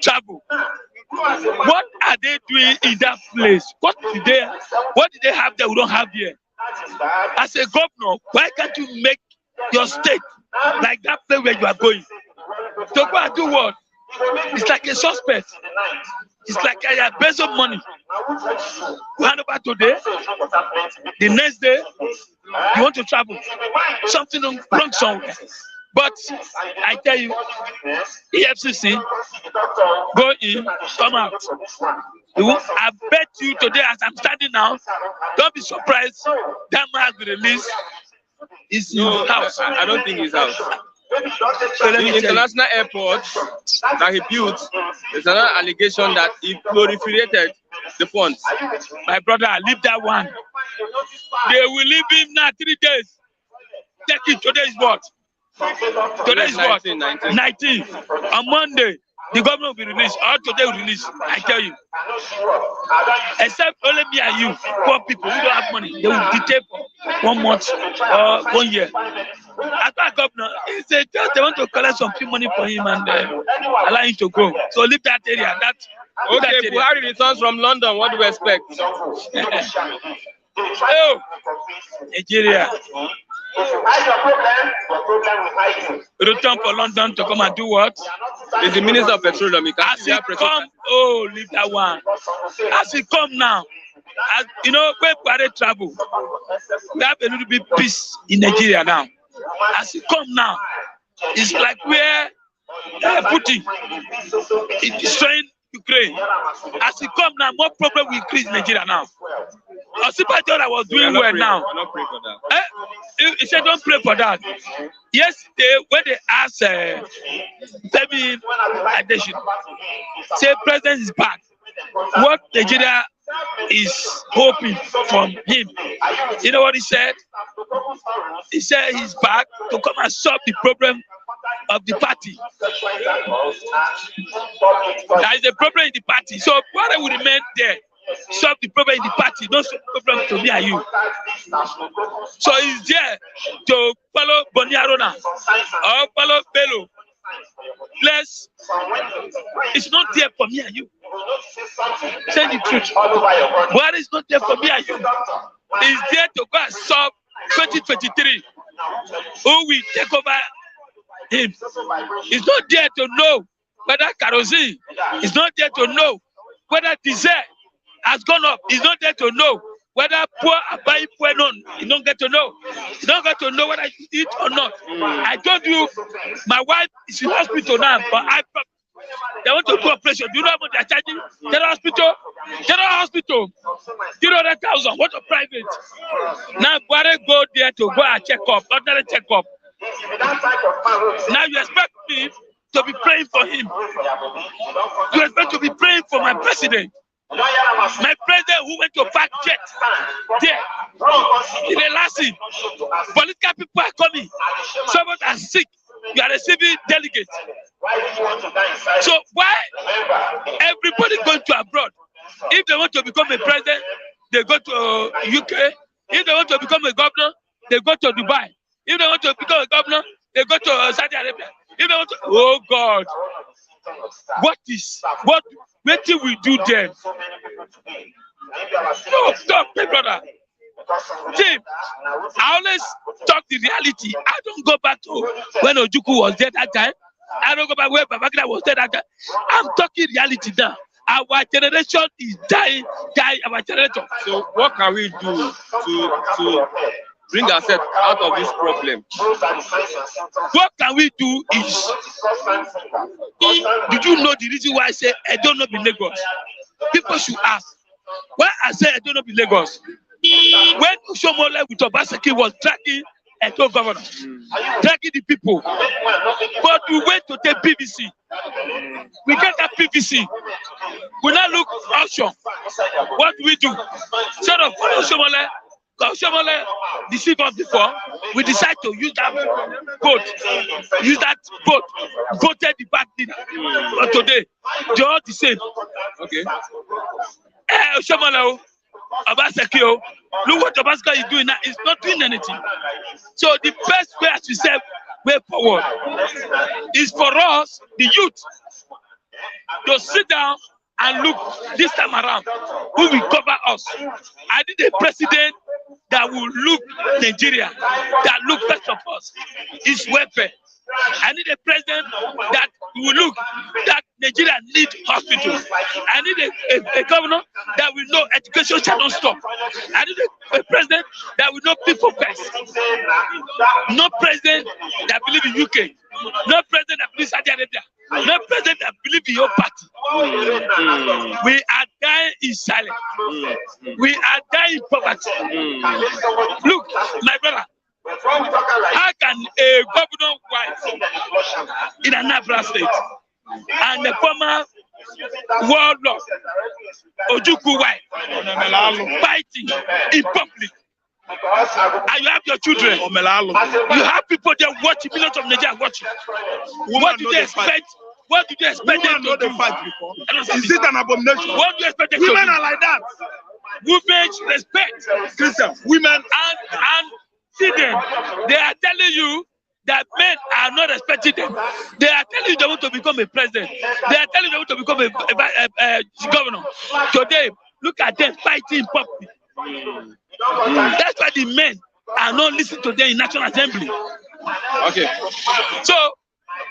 travel? What are they doing in that place? What did they have that we don't have here? As a governor, why can't you make your state like that place where you are going? To go and do what? It's like a suspect. It's like I based on money. You hand over today, the next day, you want to travel. Something wrong somewhere. But I tell you, EFCC, go in, come out. I bet you today, as I'm standing now, don't be surprised that man has been released. Is in his house. I don't think he's out. The international airport that he built, there's another allegation that he proliferated the funds. My brother, leave that one. They will leave him now 3 days. Take it. Today is what? Today is what? 19. On Monday, the government will be released. Or today will release. I tell you. Except only me and you, poor people who don't have money, they will detain for 1 month or 1 year. After governor, he said they want to collect some few money for him and allow him to go. So leave that area. Okay, Buhari returns from London. What do we expect? Oh, Nigeria. Return for London to come and do what? Is the Minister of Petroleum. As he come, leave that one. As he come now, as you know, when Buhari travel, we have a little bit peace in Nigeria now. As he come now, it's like where Putin is destroying Ukraine. As he come now, more problem will increase in Nigeria now. Osipajora was doing well now. He said, don't pray for that. Yesterday, when they asked Femi Adesina, say president is back. What Nigeria is hoping from him. You know what he said? He said he's back to come and solve the problem of the party. There is a problem in the party. So Buhari will remain there. Solve the problem in the party. Don't solve the problem to me and you. So he's there to follow Boni Arona or follow Bello. Plus, it's not there for me and you. Say the truth. Buhari is not there for me and you. He's there to go and solve 2023. Who will take over him? He's not there to know whether kerosene. He's not there to know whether diesel has gone up. He's not there to know whether poor are buying poor none. You don't get to know. You don't get to know whether you eat or not. I told you, my wife is in hospital now, but they want to do operation. Do you know how much they're charging? General hospital, 300,000. What a private. Now, Buhari go there to go and check up, ordinary check up. Now you expect me to be praying for him. You expect to be praying for my president. My president who went to back jet there in a last scene. Political people are coming. Someone are sick. You are receiving delegates. So why everybody going to abroad? If they want to become a president, they go to UK. If they want to become a governor, they go to Dubai. If they want to become a governor, they go to Saudi Arabia. If they want to, oh God, what till we do then? No, stop, my brother. Tim, I always talk the reality. I don't go back to when Ojukwu was there that time. I don't go back where Babangida was there that time. I'm talking reality now. Our generation is dying our generation. So what can we do bring ourselves out of this problem? What can we do is, did you know the reason why I say I don't know be Lagos? People should ask, why I say I don't know be Lagos? When Shomole with Obaseki was dragging Edo governor, dragging the people, but we went to take PVC. We get that PVC. We now look option. What do we do? Instead of follow Shomole, because Shomole deceived us before, we decide to use that boat. Use that boat. Voted the bad leader. But today, they're all the same. Okay. Shomole, Obaseki, look what Obaseki is doing now. It's not doing anything. So the best way, as we said, way forward is for us, the youth, to sit down and look this time around who will cover us. I need a president that will look Nigeria, that look best of us. It's welfare. I need a president that will look that Nigeria needs hospitals. I need a governor that will know education shall not stop. I need a president that will know people first. No president that believes in UK. No president that believes in Saudi Arabia. No president that believes in your party. We are dying in silence. We are dying in poverty. Look, my brother. How can a governor wife in Anambra State and a former warlord Ojukwu wife fighting in public, and you have your children, you have people there watching, millions of Nigerians watching? What do they expect? What do they expect them to do? Is it an abomination? What do you expect them to do? Women are like that. Women respect Christians, women, and see them. They are telling you that men are not respecting them. They are telling you they want to become a president. They are telling you they want to become a governor. Today, look at them fighting in public. That's why the men are not listening to them in National Assembly. Okay. So,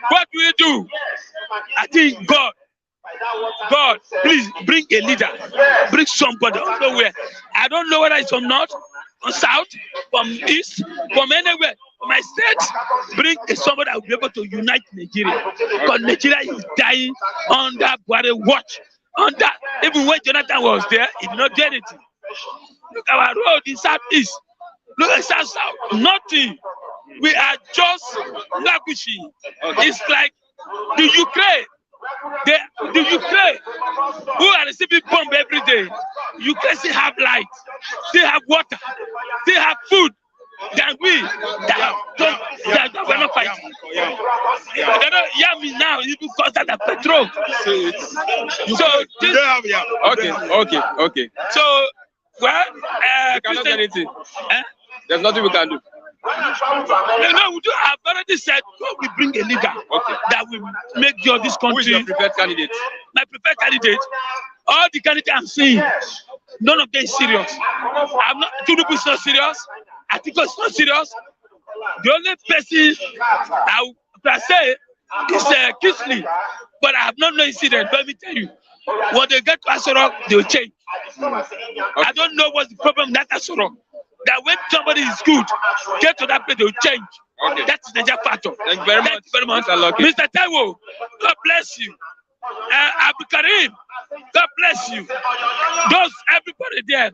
what do we do? I think God, please bring a leader. Bring somebody. I don't know where. I don't know whether it's from north, from south, from east, from anywhere. From my state, bring somebody that will be able to unite Nigeria. Because Nigeria is dying under Buhari watch. Under, even when Jonathan was there, he did not do anything. Look at our road in southeast. Look at south. Nothing. We are just languishing. It's like the Ukraine. The Ukraine, who are receiving bomb every day. Ukraine still have light, still have water, still have food. Than we that we're not fighting. They don't hear me now, even cause that the petrol. So this, Okay. So well, we cannot do anything. There's nothing we can do. No, we do. I've already said God will bring a leader that will make this country. Who is your preferred candidate? My preferred candidate. All the candidates I'm seeing, none of them is serious. I'm not. Tinubu is not serious. Atiku is not serious. The only person I would say is Kisley, but I have not no incident. Let me tell you, when they get to Asorok, they will change. I don't know what's the problem with that Asorok. That when somebody is good, get to that place, they will change. Okay. That is the Niger factor. Thank you very much. Mr. Taiwo, God bless you. Abu Karim, God bless you. Those everybody there,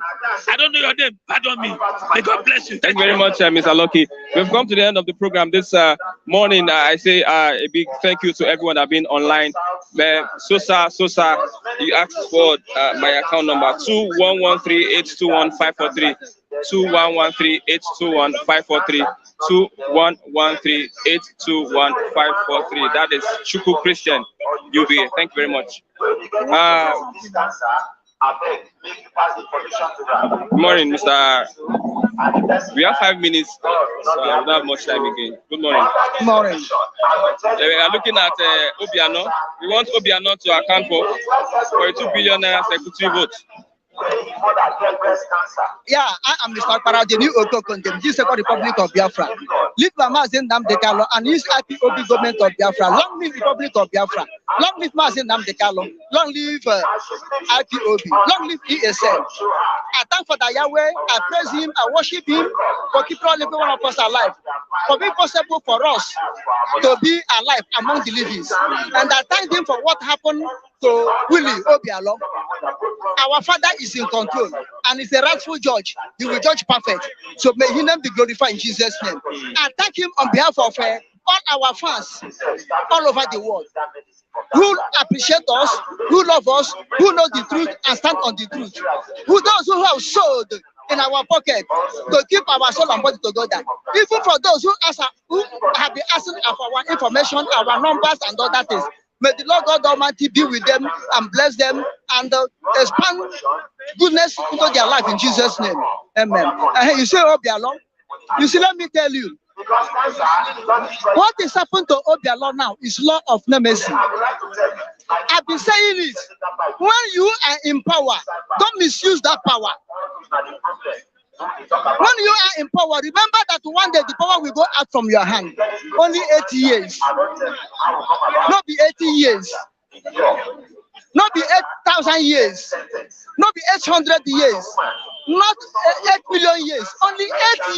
I don't know your name, pardon me. May God bless you. Thank you very much, Mr. Lucky. We've come to the end of the program this morning. I say a big thank you to everyone that have been online. Sosa, you asked for my account number 2113821543. 2113821543. 2113821543. That is Chuku Christian UBA. Thank you very much. Good morning, Mr. We have 5 minutes, so I don't have much time again. Good morning. Good morning. We are looking at Obiano. We want Obiano to account for a 2 billion naira security vote. Yeah, I am Mr. Paradini Okokondem, the Second Republic of Biafra. Leave Lamazin Namdekalo and use IPOB government of Biafra. Long live the Republic of Biafra. Long live Mazin Namdekalo. Long live IPOB. Long live ESN. I thank for that Yahweh. I praise him. I worship him for keeping all every one of us alive. For being possible for us to be alive among the living. And I thank him for what happened to Willie Obiano. Our Father is in control and is a rightful judge. He will judge perfect. So may his name be glorified in Jesus' name. I thank him on behalf of all our fans all over the world who appreciate us, who love us, who know the truth and stand on the truth. Those who have sold in our pocket to keep our soul and body together. Even for those who have been asking for our information, our numbers and other things. May the Lord God Almighty be with them and bless them and expand goodness into their life in Jesus' name. Amen. You say Obiano, you see, let me tell you, what is happened to Obiano now is law of nemesis. I've been saying it. When you are in power, don't misuse that power. When you are in power, remember that one day the power will go out from your hand. Only 80 years. Not be 80 years. Not be 8,000 years. Not be 800 years. Not 8 million years. Only 8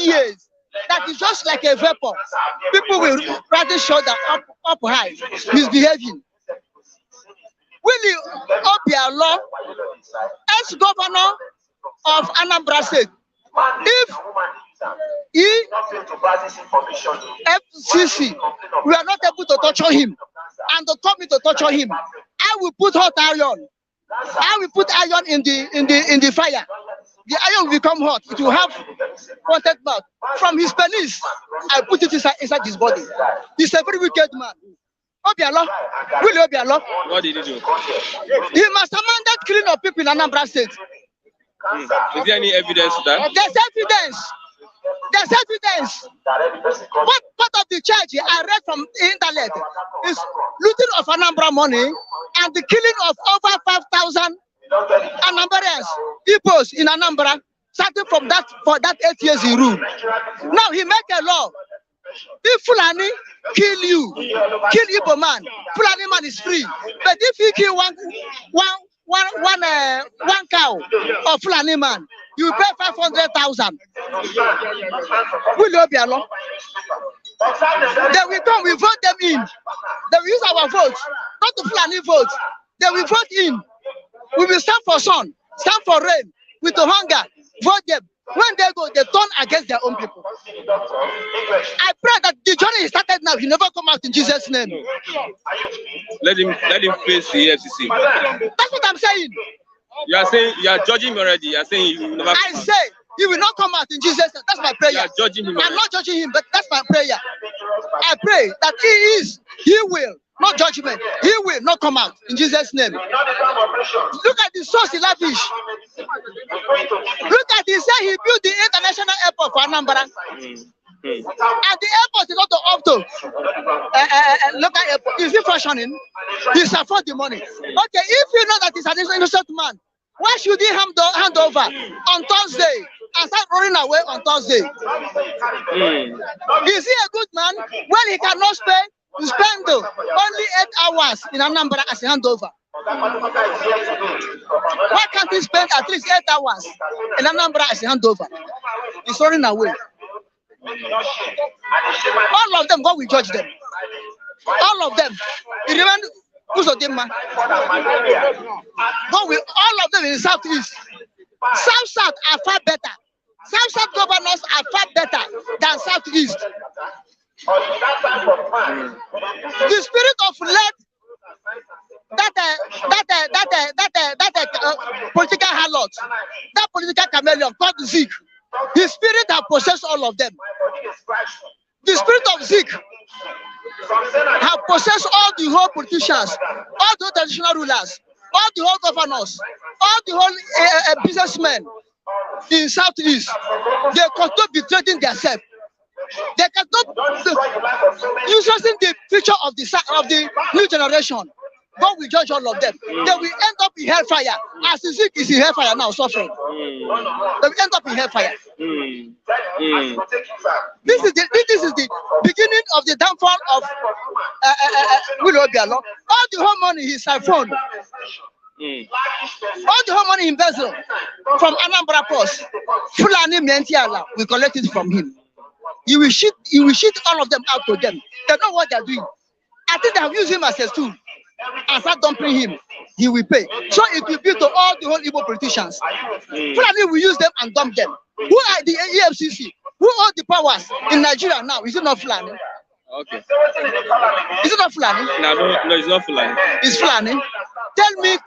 years. That is just like a vapor. People will rather shoulder up high, misbehaving. Willie Obiano, ex-governor of Anambra State, if FCC we are not able to torture him and to come to torture him, I will put hot iron. I will put iron in the fire. The iron will become hot. It will have wanted mouth. From his penis, I put it inside his body. He's a very wicked man. Obiano, Willie Obiano. What did he do? He masterminded killing of people in Anambra State. Is there any evidence to that? There's evidence. There's evidence. What part of the charge I read from the internet is looting of Anambra money and the killing of over 5,000 Anambrans, Igbos in Anambra, starting from that for that 8 years he ruled. Now he make a law. If Fulani kill you, kill Igbo man, Fulani man is free. But if he kill one cow of Fulani man, you pay 500,000. Willie Obiano. Then we come, we vote them in. Then we use our vote, not the Fulani vote. Then we vote in. We will stand for sun, stand for rain, with the hunger, vote them. When they go, they turn against their own people. I pray that the journey is started now. He never come out in Jesus' name. Let him face the EFCC. That's what I'm saying. You are saying you are judging him already. You are saying he will never. I say he will not come out in Jesus' name. That's my prayer. You are judging him. I'm not judging him, but that's my prayer. I pray that he will, not judgment. He will not come out in Jesus' name. Look at the source he lavish. Look at he said he built the international airport for Anambra. And the airport is not up to local airport. Is he functioning? He's afford the money. Okay, if you know that he's an innocent man, why should he hand over on Thursday and start running away on Thursday? Is he a good man when he cannot spend only 8 hours in Anambra as a handover? Why can't he spend at least 8 hours in Anambra as a handover? He's running away. All of them, God will judge them. All of them. You remember who's of them, man? God will, all of them in the Southeast. South are far better. South governors are far better than Southeast. The spirit of lead that political harlot, that political chameleon called Zeke, the spirit that possessed all of them. The spirit of Zeke have possessed all the whole politicians, all the traditional rulers, all the whole governors, all the whole businessmen in Southeast. They cannot be trading themselves. They cannot using the future of the new generation. God will judge all of them. They will end up in hellfire. As Zeke is in hellfire now, suffering. They will end up in hellfire. This is the beginning of the downfall of Willow Obiano. All the whole money he siphoned, all the whole money embezzled from Anambra Post, Fulani Mentiala, we collect it from him. You will shit all of them out to them. They know what they're doing. I think they have used him as a tool and start dumping him. He will pay. So it will be to all the whole Igbo politicians. Fulani will use them and dump them. Who are the EFCC? Who hold the powers in Nigeria now? Is it not Fulani? Okay. Is it not Fulani? No, it's not Fulani. It's Fulani. Tell me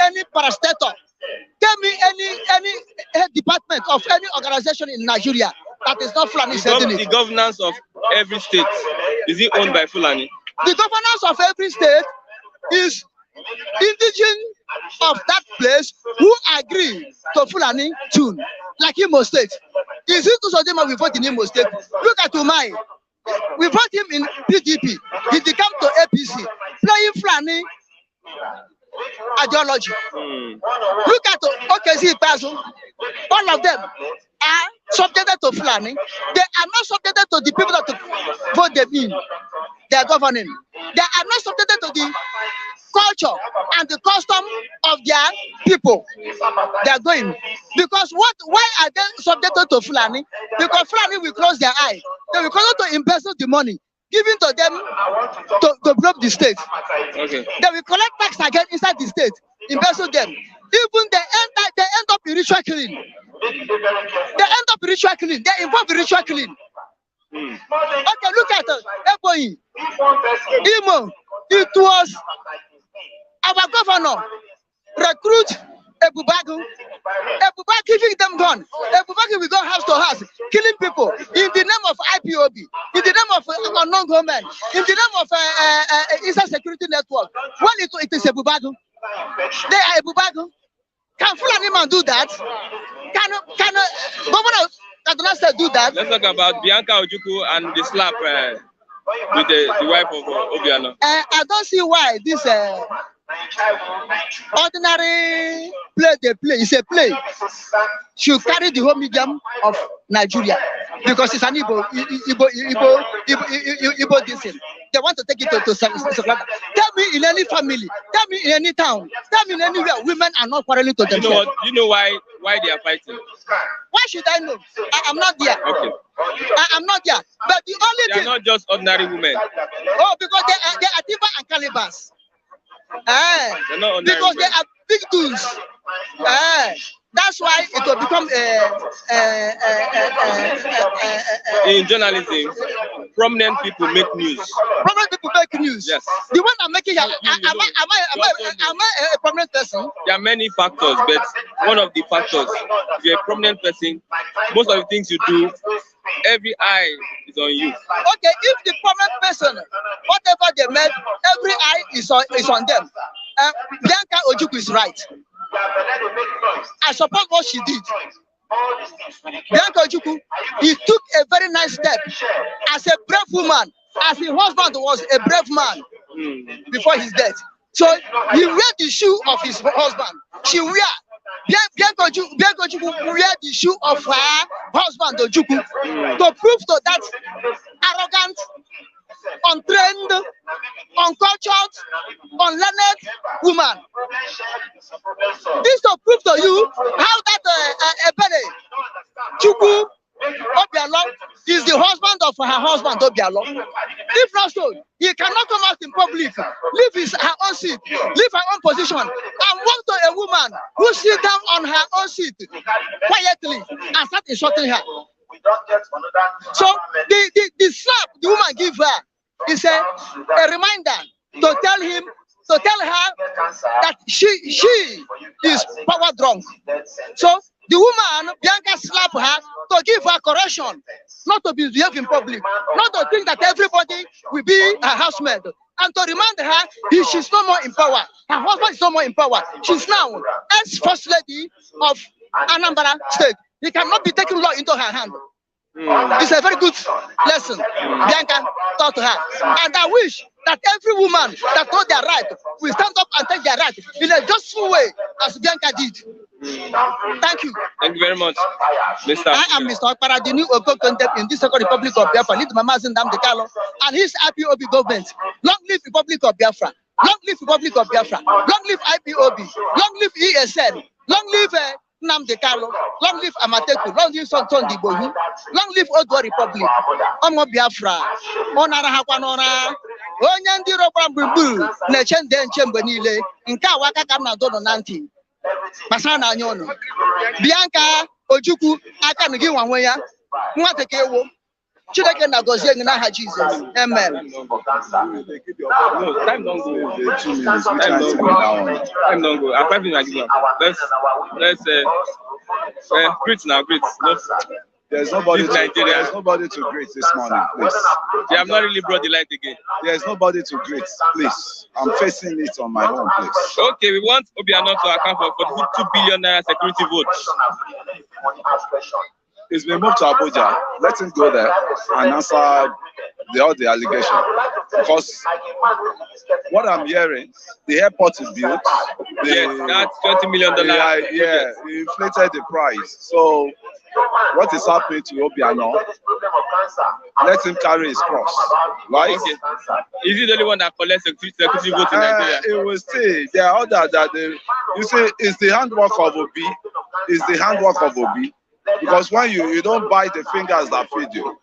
any parastatal. Tell me any head department of any organization in Nigeria that is not Fulani setting it. The governance of every state, is it owned by Fulani? The governance of every state is indigenous of that place who agree to Fulani tune. Like Imo State. Is it Usodema we vote in Imo State? Look at Umai. We vote him in PDP. He became to APC. Playing Fulani ideology. Look at OKC Pazo. All of them are subjected to Fulani. They are not subjected to the people that vote them in. They are governing. They are not subjected to the culture and the custom of their people. They are going. Because why are they subjected to Fulani? Because Fulani will close their eye. They will continue to embezzle the money given to them to blow the state. Okay. They will collect tax again inside the state, embezzle them. Even they end up in ritual killing. They end up in ritual killing. They involve in ritual killing. Okay, look at Ebonyi. Imo. It was our governor recruit Ebubagu. Ebubagu giving them gun. Ebubagu will go house to house, killing people in the name of IPOB, in the name of unknown government, in the name of inside security network. When it is Ebubagu, they are Ebubagu. Can Fulani man do that? Can Governor Kaduna State do that? Let's talk about Bianca Ojukwu and the slap with the wife of Obiano. I don't see why this ordinary play they play. It's a play. Should carry the whole medium of Nigeria because it's an Igbo discipline. They want to take it to Sokoto. Tell me in any family, tell me in any town, tell me in anywhere, women are not quarreling to themselves. You know what? You know why they are fighting? Why should I know? I'm not there. Okay. I'm not there. But the only They are not just ordinary women. Oh, because they are Tiba and Calibas. Because they are big dudes. That's why it will become in journalism, prominent people make news. Prominent people make news. Yes. The one I'm making, am I a prominent person? There are many factors, but one of the factors, if you're a prominent person, most of the things you do, every eye is on you. Okay, if the prominent person, whatever they made, every eye is on them. Bianca Ojukwu is right. I support what she did. Bianca Ojukwu, he took a very nice step as a brave woman, as her husband was a brave man before his death. So he wear the shoe of his husband. She wear Bianca Ojukwu wear the shoe of her husband Ojukwu to prove to that arrogant, untrained, uncultured, unlearned woman. This to prove to you how that Ebele Chukwu Obiano is the husband of her husband Obiano. If not so, he cannot come out in public, leave her own seat, leave her own position, and walk to a woman who sits down on her own seat quietly and start insulting her. So the slap the woman give her is a reminder to tell her that she is power drunk. So the woman, Bianca, slap her to give her correction, not to behave in public, not to think that everybody will be her housemaid, and to remind her she's no more in power. Her husband is no more in power. She's now ex-first lady of Anambra State. He cannot be taking law into her hand. It's a very good lesson Bianca taught to her. And I wish that every woman that knows their right will stand up and take their right in a justful way as Bianca did. Thank you. Thank you very much, Mr. I am Mr. Okpara, the new Oko concept in this Second Republic of Biafra, lead Mama Zindam Kalo and his IPOB government. Long live Republic of Biafra. Long live Republic of Biafra. Long live IPOB. Long live ESN. Long live Nnamdi Kalo. Long live Amateku. Long live Sonton Dibohi. Long live Odwa Republic. Omo Biafra. Onara Hakwanora. Onye ndị rọkwa gburugburu na-eche nde nche mgbe niile nke a waka ka m na dono na ntị gbasara na anya ụnụ Bianca Ojukwu aka na gị nwanwe ya nwata ka ewo Chineke na-agọzie gị n'aha Jizọs. Amen. No, time don't go. 2 minutes. Time don't go. I'm 5 minutes. Let's greet now. Greet. There's nobody to greet this morning, please. They have not really brought the light again. There's nobody to greet, please. I'm facing it on my own, please. Okay, we want Obiano to account for 42 billion naira security votes. He's been moved to Abuja. Let him go there and answer all the allegations. Because what I'm hearing, the airport is built. Yes, that's $20 million. Yeah, he inflated the price. So what is happening to Obiano? Let him carry his cross, right? Okay. Is he the only one that collects security votes in Nigeria? It will stay. There are others that you see, it's the handwork of Obi. It's the handwork of Obi. Because when you don't bite the fingers that feed you.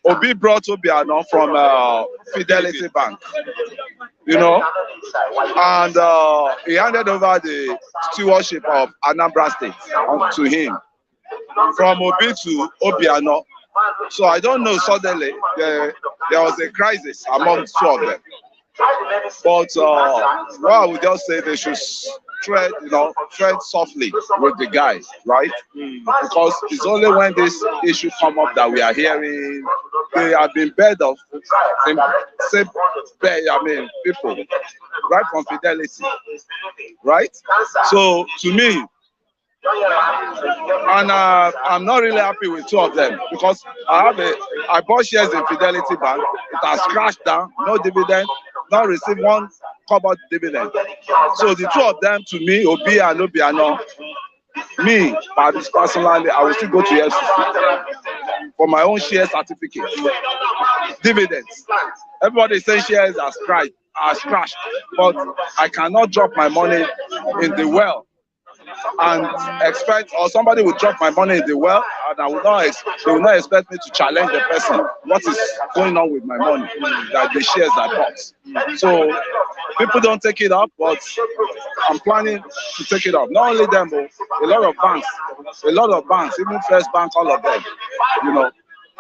Obi brought Obiano from Fidelity Bank, you know, and he handed over the stewardship of Anambra State to him. From Obi to Obiano. So I don't know, suddenly there was a crisis among two of them. But what I would just say, they should tread softly with the guys, right? Because it's only when this issue come up that we are hearing they have been bed of people, right from Fidelity, right? So to me, and I'm not really happy with two of them because I bought shares in Fidelity Bank. It has crashed down, no dividend, not received one covered dividend. So the two of them, to me, Obi and Obiano, me personally, I will still go to FCC for my own share certificate. Dividends. Everybody saying shares has crashed, but I cannot drop my money in the well and expect, or somebody will drop my money in the well, and they will not expect me to challenge the person. What is going on with my money? That the shares I bought. So people don't take it up, but I'm planning to take it up. Not only them, but a lot of banks, even First Bank, all of them, you know.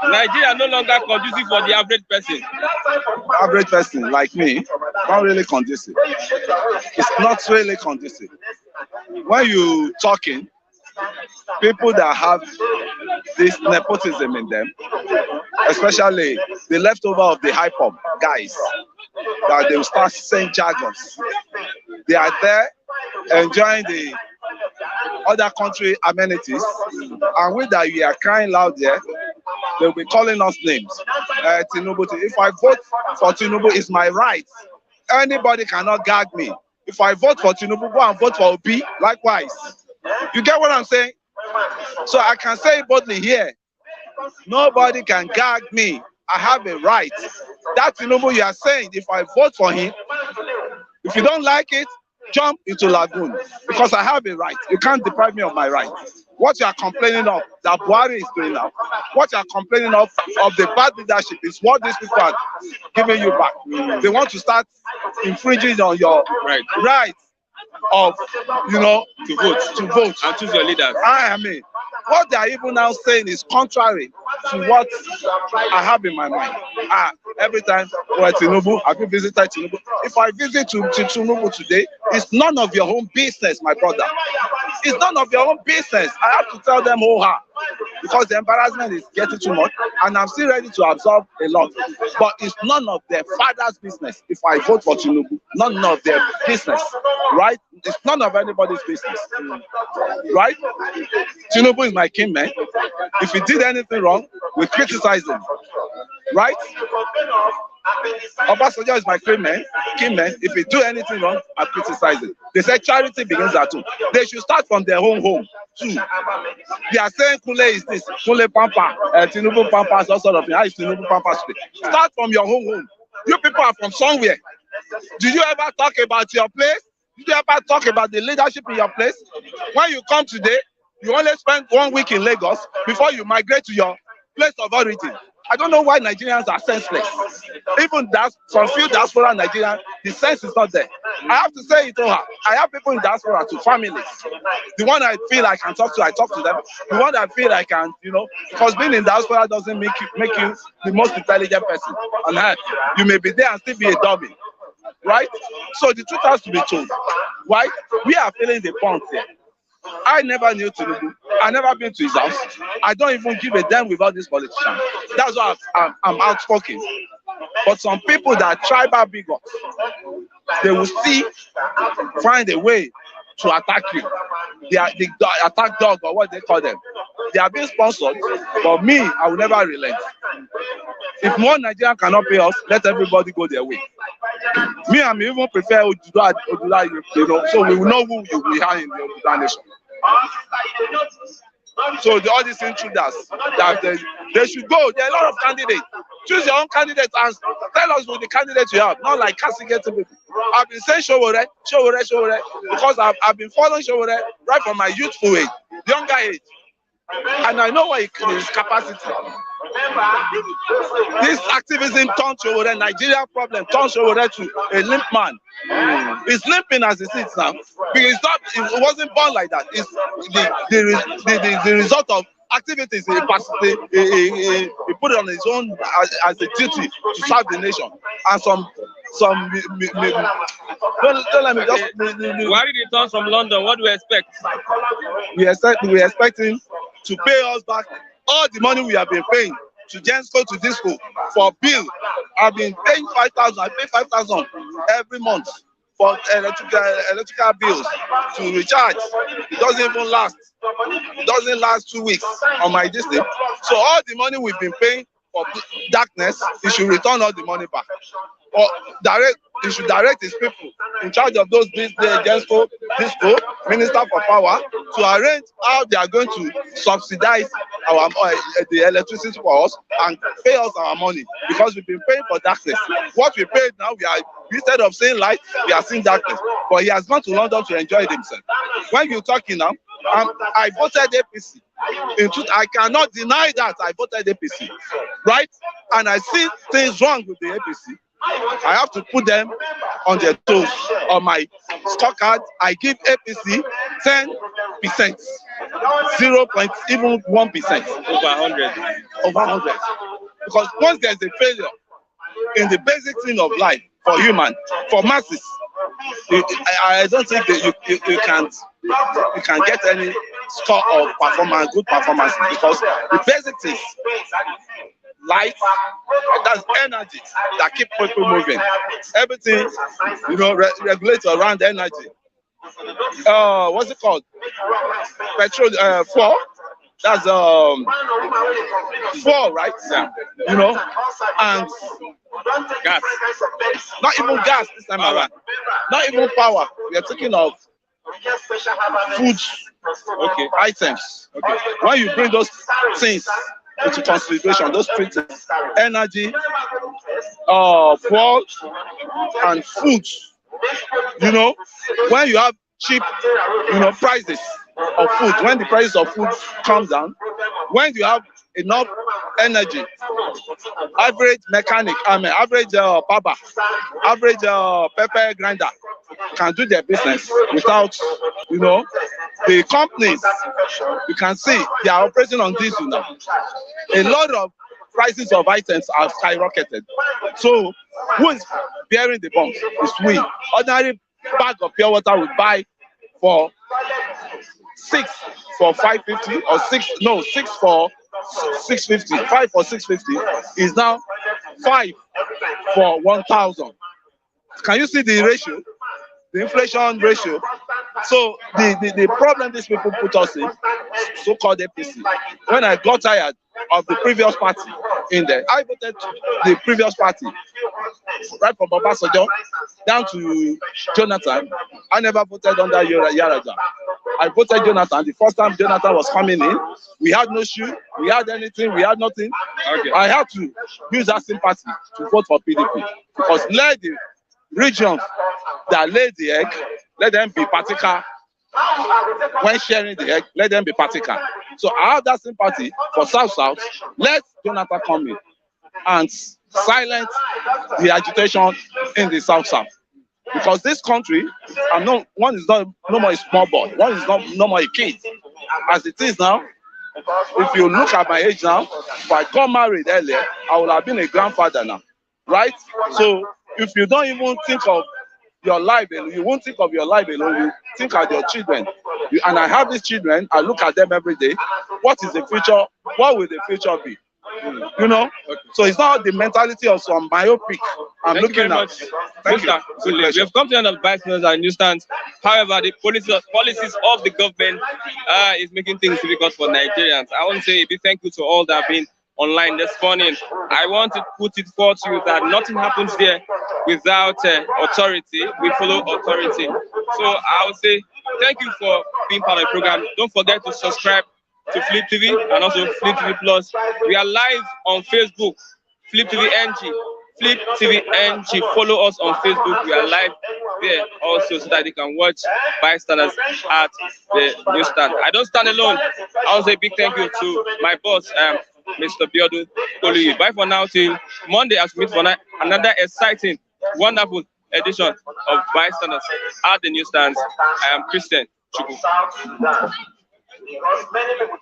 Nigeria no longer conducive for the average person. Average person like me, not really conducive. It's not really conducive. When you talking, people that have this nepotism in them, especially the leftover of the hype-up guys, that they will start saying jargons. They are there enjoying the other country amenities, and with that you are crying loud there. They'll be calling us names. Tinubu, if I vote for Tinubu, it's my right. Anybody cannot gag me. If I vote for Tinubu, go and vote for Obi, likewise. You get what I'm saying? So I can say it boldly here. Nobody can gag me. I have a right. That Tinubu you are saying, if I vote for him, if you don't like it, jump into Lagoon. Because I have a right. You can't deprive me of my right. What you are complaining of, that Buhari is doing now, what you are complaining of the bad leadership is what these people are giving you back. They want to start infringing on your right of, to vote and choose your leaders. I mean, what they are even now saying is contrary to what I have in my mind. Every time we're at Tinubu, have you visited Tinubu? If I visit to Tinubu today, it's none of your own business, my brother. It's none of your own business. I have to tell them because the embarrassment is getting too much, and I'm still ready to absorb a lot. But it's none of their father's business. If I vote for Tinubu, none of their business, right? It's none of anybody's business, right? Tinubu is my king, man. If he did anything wrong, we criticize him, right? Obasanjo is my kingman. If he do anything wrong, I criticize it. They say charity begins at home. They should start from their own home too. They are saying Kule is this, Kule Pampa, Tinubu Pampa, all sort of thing. How is Tinubu Pampa today? Start from your own home. You people are from somewhere. Do you ever talk about your place? Did you ever talk about the leadership in your place? When you come today, you only spend 1 week in Lagos before you migrate to your place of origin. I don't know why Nigerians are senseless. Even that, some few diaspora Nigerians, the sense is not there. I have to say it to her. I have people in diaspora to families. The one I feel I can talk to, I talk to them. The one I feel I can, because being in diaspora doesn't make you the most intelligent person on earth. You may be there and still be a dummy. Right? So the truth has to be told. Right? We are feeling the punch here. I never knew Tinubu. I never been to his house. I don't even give a damn without this politician. That's why I'm outspoken. But some people that are tribal bigots, they will still find a way to attack you. They are the attack dog or what they call them. They are being sponsored, but me, I will never relent. If one Nigerian cannot pay us, let everybody go their way. Me, I even prefer Oduduwa, so we will know who we are in the Oduduwa nation. So all these intruders, that they should go. There are a lot of candidates. Choose your own candidate and tell us who the candidates you have, not like castigating people. I've been saying Showore, because I've been following Showore right from my youthful age, younger age. And I know what his capacity. This activism turned Showore, Nigeria problem turned Showore to a limp man. He's limping as he sits now. Because it wasn't born like that. It's the result of activities he put it on his own as a duty to serve the nation. And don't let me just. Why did he turn from London? What do we expect? We expect him to pay us back all the money we have been paying to Gensco, to Disco for bill. I've been paying 5,000. I pay 5,000 every month for electrical bills to recharge. It doesn't even last. It doesn't last 2 weeks on my district. So all the money we've been paying for darkness, he should return all the money back. Or he should direct his people in charge of those Gensco, Disco, Minister for Power, to arrange how they are going to subsidize the electricity for us and pay us our money, because we've been paying for darkness. What we paid now, instead of seeing light, we are seeing darkness. But he has gone to London to enjoy it himself. When you're talking now, I voted APC. In truth, I cannot deny that I voted APC, right? And I see things wrong with the APC. I have to put them on their toes. On my scorecard, I give APC 10%, 0.1%, over 100. Because once there's a failure in the basic thing of life for for masses, I don't think that you can get any score of good performance, because the basic things, light, that's energy that keep people moving. Everything, regulates around energy. What's it called? Petrol, fuel. That's fuel, right? Yeah. And gas. Not even gas this time around. Not even power. We are talking of food, items. Okay. When you bring those things into consideration, those three things, energy, fuel, and food, when you have cheap, prices of food, when the prices of food comes down, when you have enough energy, average mechanic, average barber, average pepper grinder can do their business without, the companies, you can see they are operating on diesel now. A lot of prices of items are skyrocketed. So who is bearing the bumps? It's we. Ordinary bag of pure water we buy for 6 for 550 or 6 for 650. 5 for 650 is now 5 for 1,000. Can you see the ratio? The inflation ratio. So the problem these people put us in, so-called APC. When I got tired of the previous party in there, I voted the previous party right from Obasanjo down to Jonathan, I never voted under Yaraja. I voted Jonathan. The first time Jonathan was coming in, we had no shoe, we had anything, we had nothing. Okay. I had to use that sympathy to vote for PDP because let the regions that lay the egg, let them be particular. When sharing the egg, let them be particular. So I have that sympathy for South. Let Jonathan come in and silence the agitation in the South. Because this country, one is not no more a small boy, one is not no more a kid. As it is now, if you look at my age now, if I got married earlier, I would have been a grandfather now, right? So if you don't even think of your life alone, you won't think of your life alone, you think of your children. And I have these children, I look at them every day. What is the future? What will the future be? You know? Okay. So it's not the mentality of some myopic. I'm looking at. Thank you. We have come to the end of Bystanders and Newsstands. However, the policies of the government is making things difficult for Nigerians. I want to say a big thank you to all that have been online this morning. I want to put it forth to you that nothing happens there without authority. We follow authority. So I would say thank you for being part of the program. Don't forget to subscribe to Flip TV and also Flip TV Plus. We are live on Facebook, Flip TV NG. Flip TV NG. Follow us on Facebook. We are live there also so that you can watch Bystanders at the newsstand. I don't stand alone. I want to say a big thank you to my boss, Mr. Biodu Koluyi. Bye for now till Monday as we meet for another exciting, wonderful edition of Bystanders at the newsstands. I am Christian Chukwu.